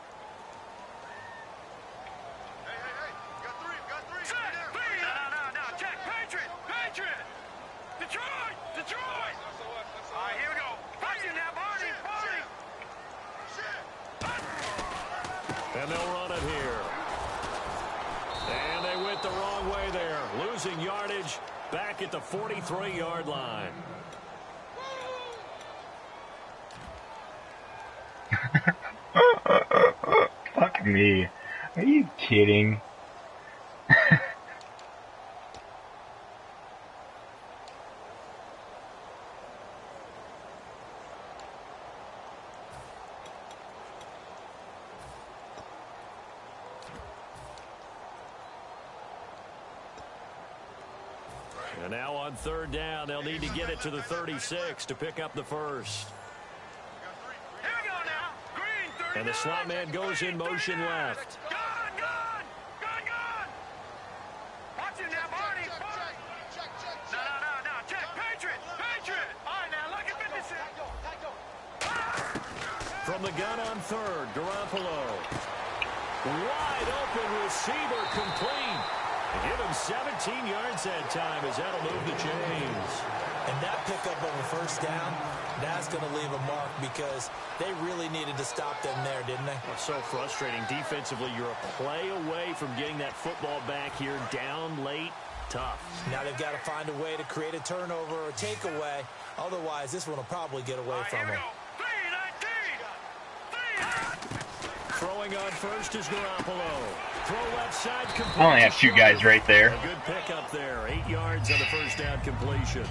And they'll run it here. And they went the wrong way there. Losing yardage back at the 43-yard line. Fuck me. Are you kidding? And now on 3rd down, they'll need to get it to the 36 to pick up the first. And the slot man goes in motion left. Watch him now, Barney. No. Check. Patriot. All right, now, look at 56. From the gun on 3rd, Garoppolo. Wide open receiver complete. Give him 17 yards that time as that'll move the chains. And that pickup of a first down, that's going to leave a mark because they really needed to stop them there, didn't they? Oh, so frustrating. Defensively, you're a play away from getting that football back here down late. Tough. Now they've got to find a way to create a turnover or takeaway. Otherwise, this one will probably get away from them. Throwing on first is Garoppolo. Throw left side complete. I only have 2 guys right there. A good pickup there. 8 yards on the first down completion.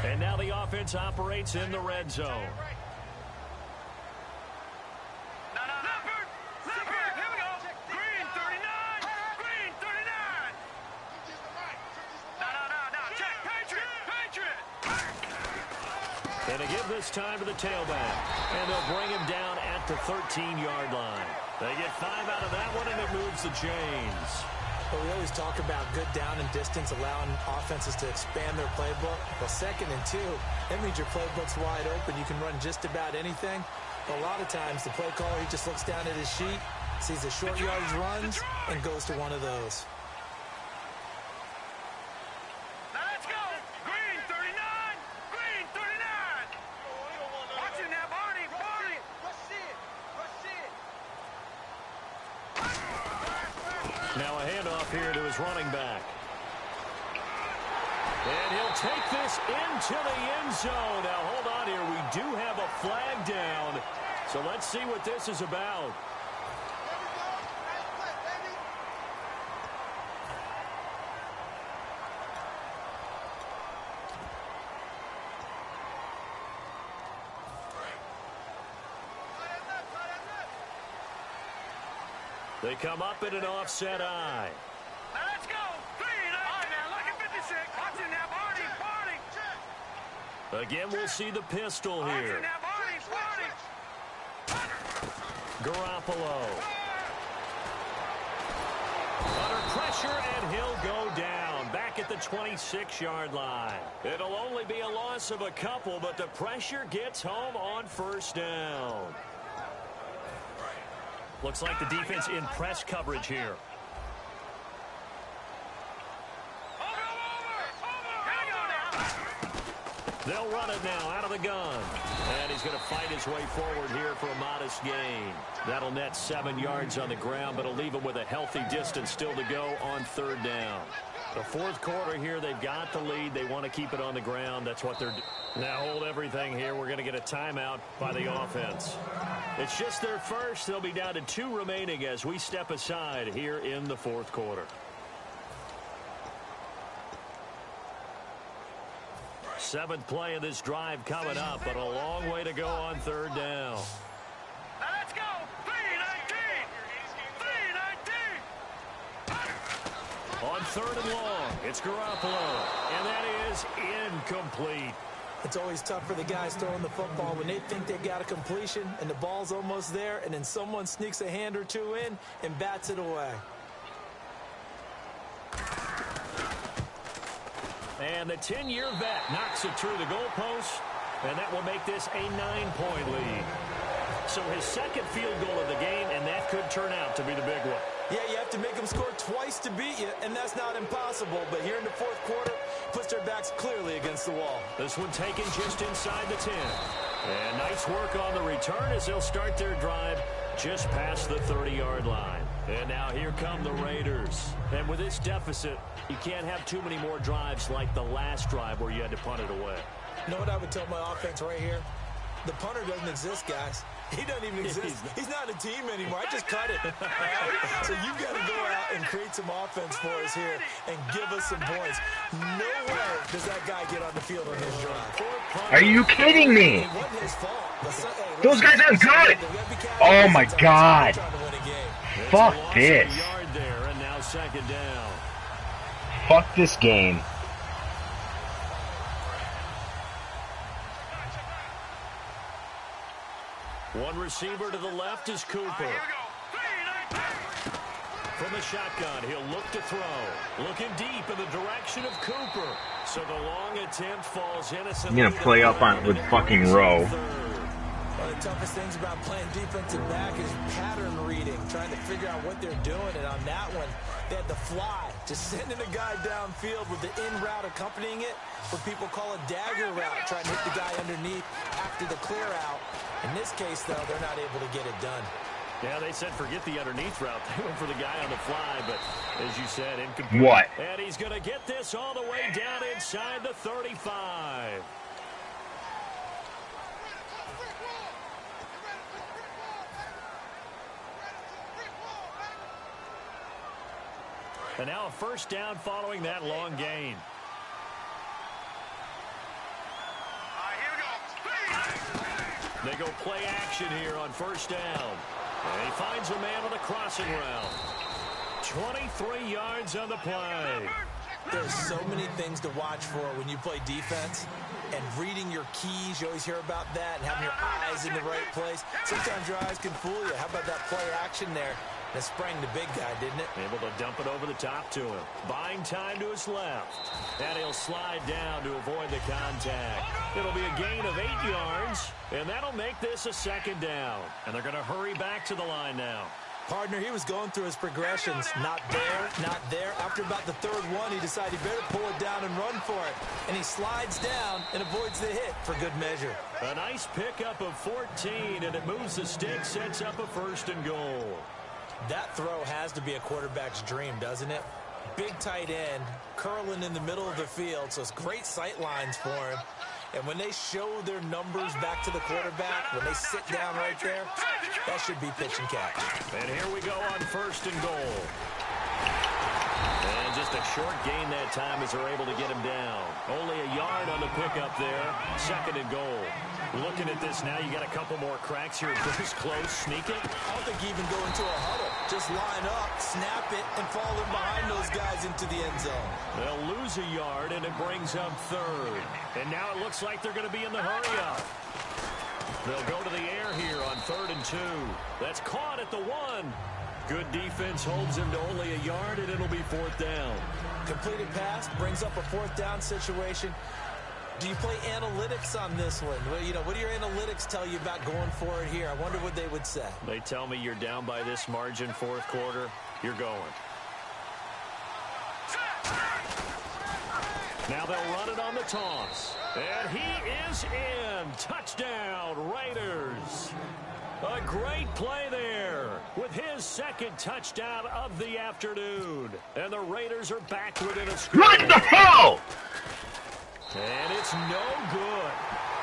And now the offense operates in the red zone. Here we go. Green 39. No. Check. Patriot. And they give this time to the tailback. And they'll bring him down at the 13-yard line. They get 5 out of that one, and it moves the chains. But we always talk about good down and distance, allowing offenses to expand their playbook. Well, 2nd and 2, that means your playbook's wide open. You can run just about anything. But a lot of times, the play caller, he just looks down at his sheet, sees the short yardage runs, and goes to one of those. Now let's go. Green 39. Watch him now, Barney. Now a handoff here to his running back. And he'll take this into the end zone. Now, hold on here. We do have a flag down. So let's see what this is about. They come up in an offset eye. Now let's go. Green. All right, now look at 56. Watch him now, Barney. Again, we'll see the pistol Watch here. him now, Barney. Garoppolo. Under pressure, and he'll go down. Back at the 26-yard line. It'll only be a loss of a couple, but the pressure gets home on first down. Looks like the defense in press coverage here. They'll run it now out of the gun. And he's going to fight his way forward here for a modest gain. That'll net 7 yards on the ground, but it'll leave him with a healthy distance still to go on 3rd down. The 4th quarter here, they've got the lead. They want to keep it on the ground. That's what they're doing. Now hold everything here. We're going to get a timeout by the offense. It's just their first. They'll be down to 2 remaining as we step aside here in the 4th quarter. Seventh play of this drive coming up, but a long way to go on 3rd down. Now let's go. 3-19. 3-19. On 3rd and long, it's Garoppolo, and that is incomplete. It's always tough for the guys throwing the football when they think they've got a completion and the ball's almost there, and then someone sneaks a hand or two in and bats it away. And the 10-year vet knocks it through the goalpost, and that will make this a 9-point lead. So his second field goal of the game, and that could turn out to be the big one. Yeah, you have to make them score twice to beat you, and that's not impossible. But here in the 4th quarter, puts their backs clearly against the wall. This one taken just inside the 10. And nice work on the return as they'll start their drive just past the 30-yard line. And now here come the Raiders. And with this deficit, you can't have too many more drives like the last drive where you had to punt it away. You know what I would tell my offense right here? The punter doesn't exist, guys. He doesn't even exist. He's not a team anymore. I just cut it. Right? So you've got to go out and create some offense for us here and give us some points. No way does that guy get on the field on his drive. Are you kidding me? It wasn't his fault. Those guys are good. Oh my God. Fuck this. There, and now 2nd down. Fuck this game. One receiver to the left is Cooper. Here we go. 3-19. From the shotgun, he'll look to throw. Looking deep in the direction of Cooper. So the long attempt falls innocently. I'm gonna play up on with fucking Rowe. One of the toughest things about playing defensive back is pattern reading, trying to figure out what they're doing. And on that one, they had the fly, just sending a guy downfield with the in route accompanying it, what people call a dagger route, trying to hit the guy underneath after the clear out. In this case, though, they're not able to get it done. Yeah, they said forget the underneath route. They went for the guy on the fly, but as you said, incomplete. What? And he's going to get this all the way down inside the 35. And now a 1st down following that long gain. They go play action here on 1st down. And he finds a man on the crossing route. 23 yards on the play. There's so many things to watch for when you play defense. And reading your keys, you always hear about that, and having your eyes in the right place. Sometimes your eyes can fool you. How about that play action there? That sprang the big guy, didn't it? Able to dump it over the top to him. Buying time to his left. And he'll slide down to avoid the contact. It'll be a gain of 8 yards, and that'll make this a 2nd down. And they're going to hurry back to the line now. Partner, he was going through his progressions. Not there, not there. After about the 3rd one, he decided he better pull it down and run for it. And he slides down and avoids the hit for good measure. A nice pickup of 14, and it moves the stick, sets up a 1st and goal. That throw has to be a quarterback's dream, doesn't it? Big tight end, curling in the middle of the field, so it's great sight lines for him. And when they show their numbers back to the quarterback, when they sit down right there, that should be pitch and catch. And here we go on 1st and goal. And just a short gain that time as they're able to get him down. Only a yard on the pickup there. 2nd and goal. Looking at this now, you got a couple more cracks here. This close, sneak it. I don't think you even go into a huddle. Just line up, snap it, and fall in behind those guys into the end zone. They'll lose a yard, and it brings up 3rd. And now it looks like they're going to be in the hurry-up. They'll go to the air here on 3rd and 2. That's caught at the 1. Good defense holds him to only a yard, and it'll be 4th down. Completed pass brings up a 4th down situation. Do you play analytics on this one? Well, you know, what do your analytics tell you about going for it here? I wonder what they would say. They tell me you're down by this margin 4th quarter, you're going. Now they'll run it on the toss. And he is in. Touchdown, Raiders. A great play there with his second touchdown of the afternoon. And the Raiders are back within a score. What the hell? And it's no good.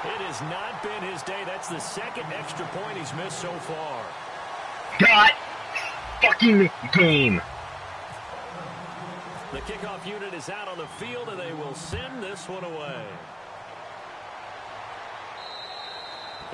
It has not been his day. That's the second extra point he's missed so far. God fucking game. The kickoff unit is out on the field, and they will send this one away.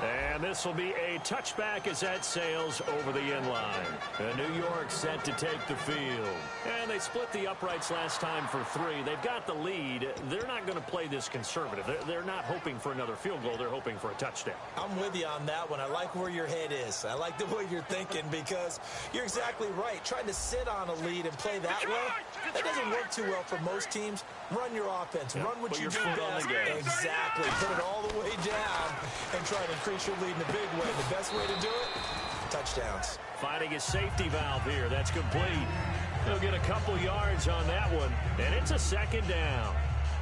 And this will be a touchback as that sails over the end line. And New York set to take the field. And they split the uprights last time for 3. They've got the lead. They're not going to play this conservative. They're not hoping for another field goal. They're hoping for a touchdown. I'm with you on that one. I like where your head is. I like the way you're thinking because you're exactly right. Trying to sit on a lead and play that way, that doesn't work too well for most teams. Run your offense. Yeah, run what you do best. Exactly. Put it all the way down and try to increase your lead in a big way. The best way to do it, touchdowns. Finding his safety valve here. That's complete. He'll get a couple yards on that one, and it's a second down.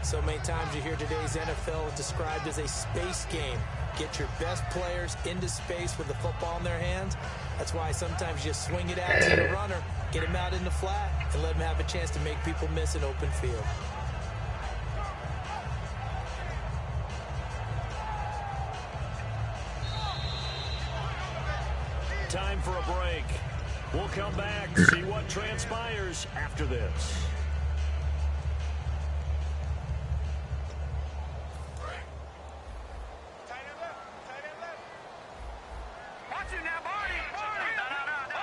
So many times you hear today's NFL described as a space game. Get your best players into space with the football in their hands. That's why sometimes you swing it out to the runner, get him out in the flat, and let him have a chance to make people miss an open field. Time for a break. We'll come back, see what transpires after this. Watch it now, Barney.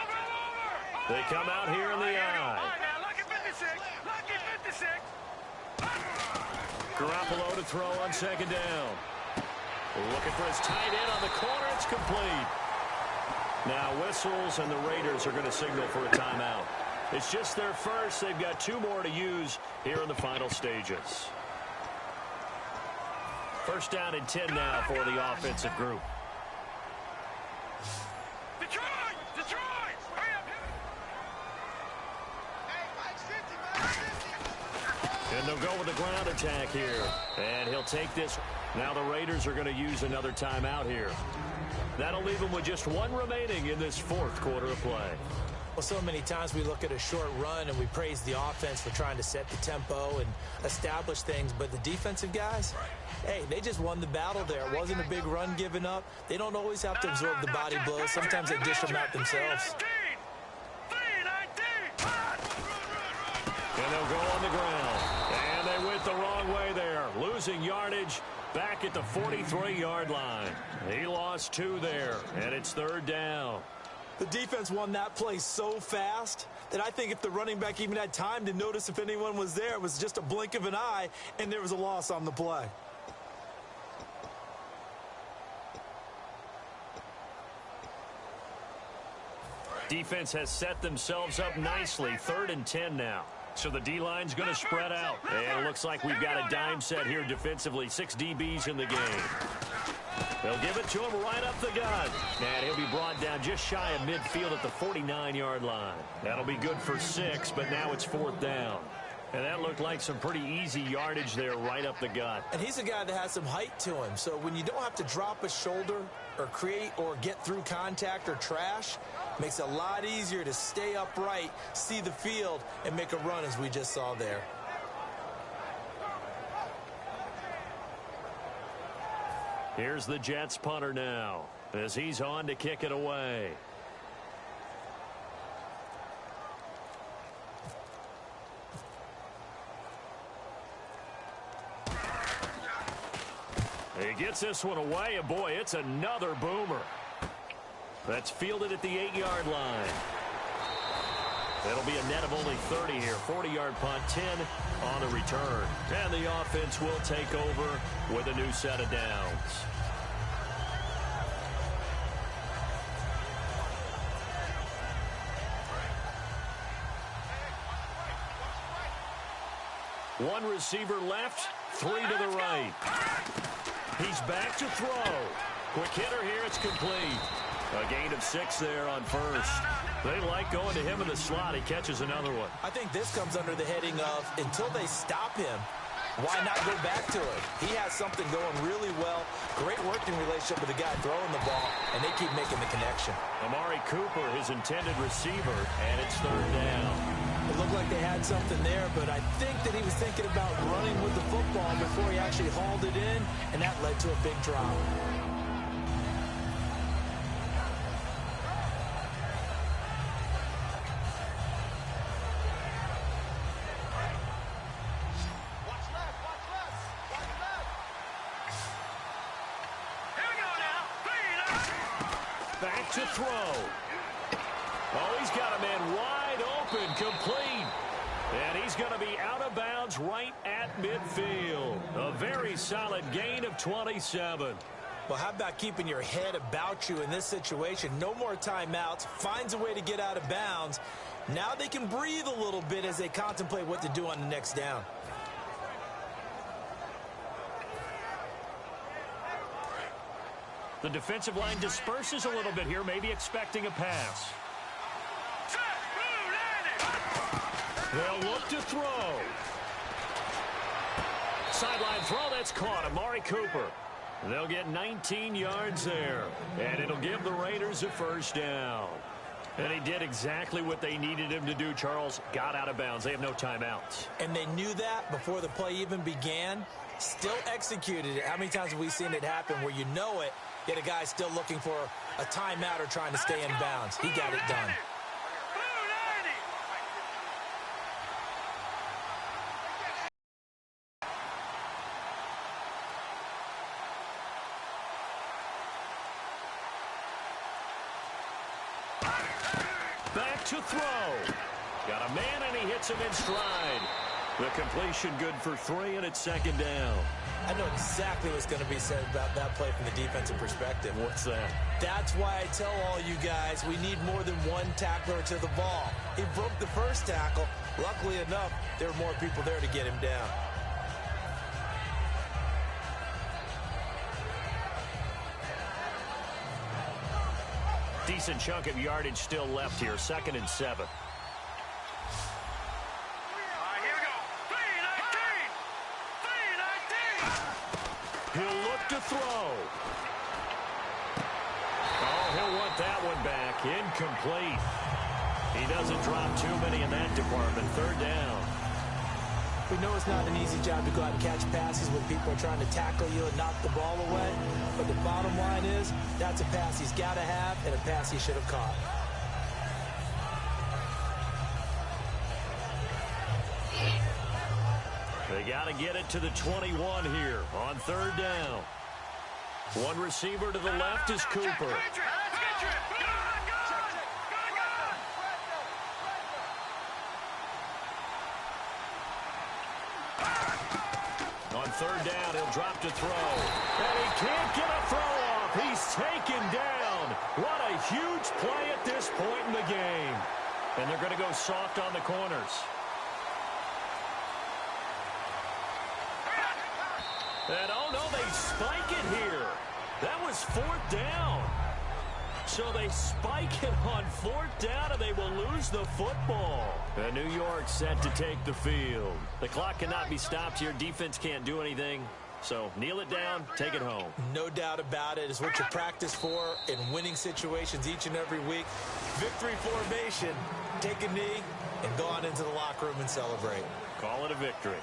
Over. They come out here in the eye. Lucky 56. Lucky 56. Garoppolo to throw on second down. Looking for his tight end on the corner. It's complete. Now whistles, and the Raiders are going to signal for a timeout. It's just their first. They've got 2 more to use here in the final stages. First down and 10 now for the offensive group. Detroit! Detroit! Hurry up! And they'll go with the ground attack here. And he'll take this. Now the Raiders are going to use another timeout here. That'll leave them with just 1 remaining in this 4th quarter of play. Well, so many times we look at a short run and we praise the offense for trying to set the tempo and establish things, but the defensive guys, hey, they just won the battle there. It wasn't a big run given up. They don't always have to absorb the body blows. Sometimes they dish them out themselves. And they'll go on the ground. And they went the wrong way there, losing yardage back at the 43-yard line. He lost 2 there, and it's 3rd down. The defense won that play so fast that I think if the running back even had time to notice if anyone was there, it was just a blink of an eye, and there was a loss on the play. Defense has set themselves up nicely. 3rd and 10 now. So the D-line's going to spread out. And it looks like we've got a dime set here defensively. 6 DBs in the game. They'll give it to him right up the gut. And he'll be brought down just shy of midfield at the 49-yard line. That'll be good for 6, but now it's 4th down. And that looked like some pretty easy yardage there right up the gut. And he's a guy that has some height to him. So when you don't have to drop a shoulder or create or get through contact or trash, makes it a lot easier to stay upright, see the field, and make a run as we just saw there. Here's the Jets punter now as he's on to kick it away. He gets this one away, and boy, it's another boomer. That's fielded at the 8-yard line. That'll be a net of only 30 here. 40-yard punt, 10 on the return. And the offense will take over with a new set of downs. One receiver left, 3 to the right. He's back to throw. Quick hitter here, it's complete. A gain of 6 there on first. They like going to him in the slot. He catches another one. I think this comes under the heading of until they stop him, Why not go back to it? He has something going really well. Great working relationship with the guy throwing the ball, and they keep making the connection. Amari Cooper, his intended receiver, and it's third down. It looked like they had something there, but I think that he was thinking about running with the football before he actually hauled it in, and that led to a big drop. Back to throw. Oh, he's got a man wide open, complete. And he's going to be out of bounds right at midfield. A very solid gain of 27. Well, how about keeping your head about you in this situation? No more timeouts. Finds a way to get out of bounds. Now they can breathe a little bit as they contemplate what to do on the next down. The defensive line disperses a little bit here, maybe expecting a pass. They'll look to throw. Sideline throw, that's caught. Amari Cooper. They'll get 19 yards there, and it'll give the Raiders a first down. And he did exactly what they needed him to do, Charles. Got out of bounds. They have no timeouts. And they knew that before the play even began. Still executed it. How many times have we seen it happen where you know it, yet a guy's still looking for a timeout or trying to stay in bounds? He got it done. Back to throw. Got a man, and he hits him in stride. The completion good for 3, and it's second down. I know exactly what's going to be said about that play from the defensive perspective. What's that? That's why I tell all you guys we need more than one tackler to the ball. He broke the first tackle. Luckily enough, there were more people there to get him down. Decent chunk of yardage still left here. 2nd and 7. He'll look to throw. Oh, he'll want that one back. Incomplete. He doesn't drop too many in that department. 3rd down. We know it's not an easy job to go out and catch passes when people are trying to tackle you and knock the ball away. But the bottom line is, that's a pass he's got to have and a pass he should have caught. They got to get it to the 21 here on 3rd down. One receiver to the left is Cooper. On 3rd down, he'll drop to throw. And he can't get a throw off. He's taken down. What a huge play at this point in the game. And they're going to go soft on the corners. And oh no, they spike it here. That was 4th down. So they spike it on 4th down, and they will lose the football. And New York set to take the field. The clock cannot be stopped here. Defense can't do anything. So kneel it down, take it home. No doubt about it. It's what you practice for in winning situations each and every week. Victory formation. Take a knee and go on into the locker room and celebrate. Call it a victory.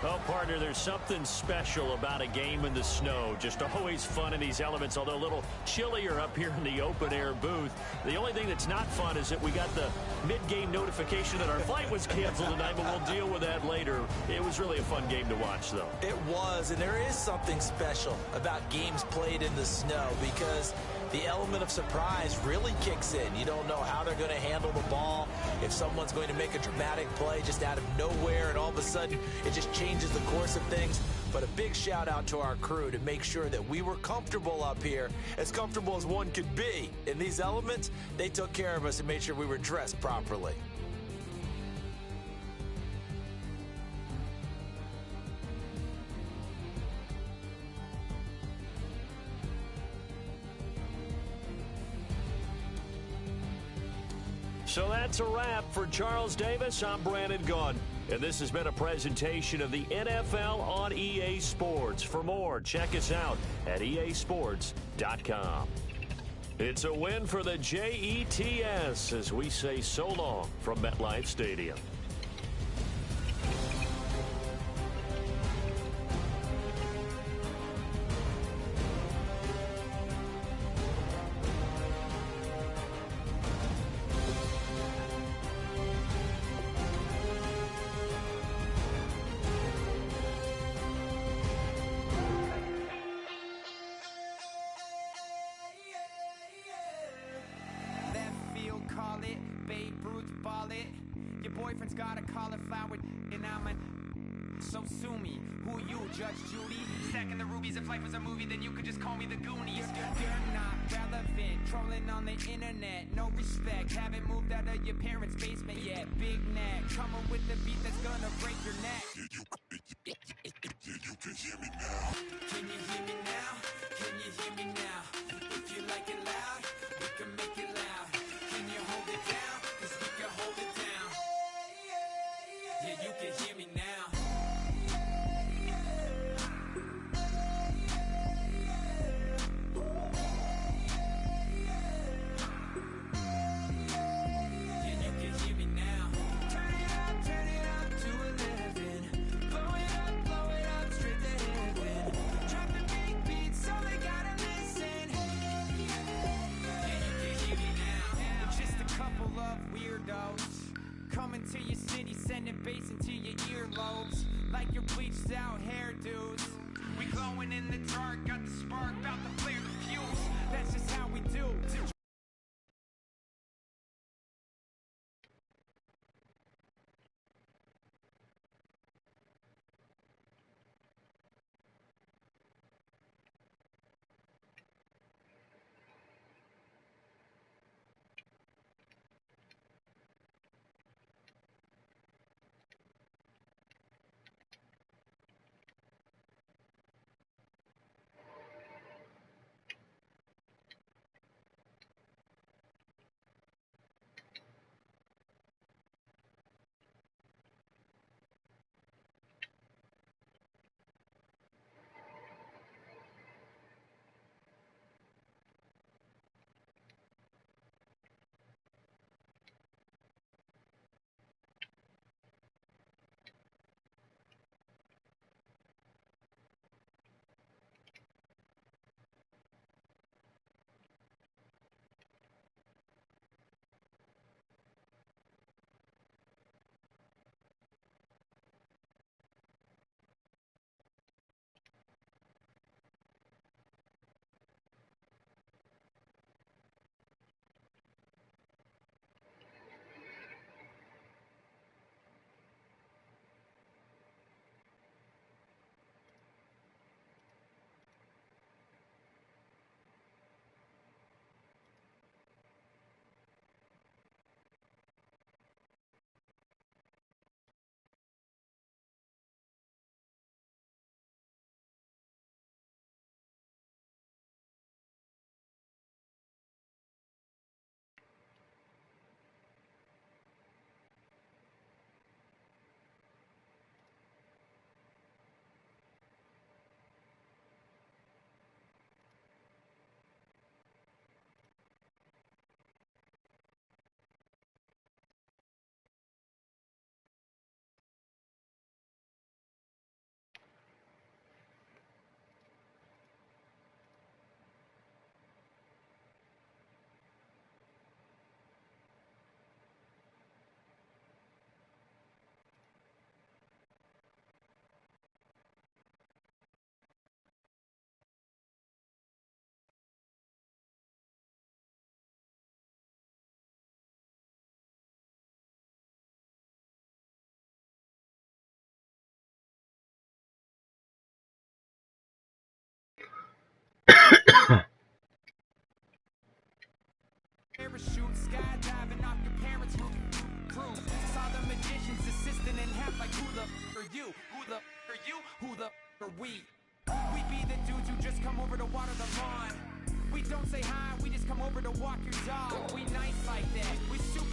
Well, partner, there's something special about a game in the snow. Just always fun in these elements, although a little chillier up here in the open-air booth. The only thing that's not fun is that we got the mid-game notification that our flight was canceled tonight, but we'll deal with that later. It was really a fun game to watch, though. It was, and there is something special about games played in the snow because the element of surprise really kicks in. You don't know how they're going to handle the ball, if someone's going to make a dramatic play just out of nowhere, and all of a sudden it just changes the course of things. But a big shout out to our crew to make sure that we were comfortable up here, as comfortable as one could be. In these elements, they took care of us and made sure we were dressed properly. So that's a wrap for Charles Davis. I'm Brandon Gaudin. And this has been a presentation of the NFL on EA Sports. For more, check us out at easports.com. It's a win for the Jets as we say so long from MetLife Stadium. Boyfriend's got a cauliflower and I'm a so sue me. Who you, Judge Judy? Stacking the rubies. If life was a movie, then you could just call me the Goonies. You're not relevant, trolling on the internet. No respect, haven't moved out of your parents' basement yet. Big neck, coming with the beat that's gonna break your neck. You can hear me now. Can you hear me now? Can you hear me now? If you like it loud, we can make it loud. Can you hold it down? 'Cause we can hold it down. Yeah, you can hear me now. Yeah, you can hear me now. Turn it up to 11. Blow it up straight to heaven. Drop the big beats so they gotta listen. Yeah, you can hear me now. Just a couple of weirdos coming to your city, sending bass into your earlobes like your bleached out hairdos. We glowing in the dark, got the spark, about to flare the fuse. That's just how we do. Parachute, skydiving off your parents' roof. Saw the magician's assistant in half like who the are you? Who the are you? Who the are we? We be the dudes who just come over to water the lawn. We don't say hi, we just come over to walk your dog. We nice like that. We super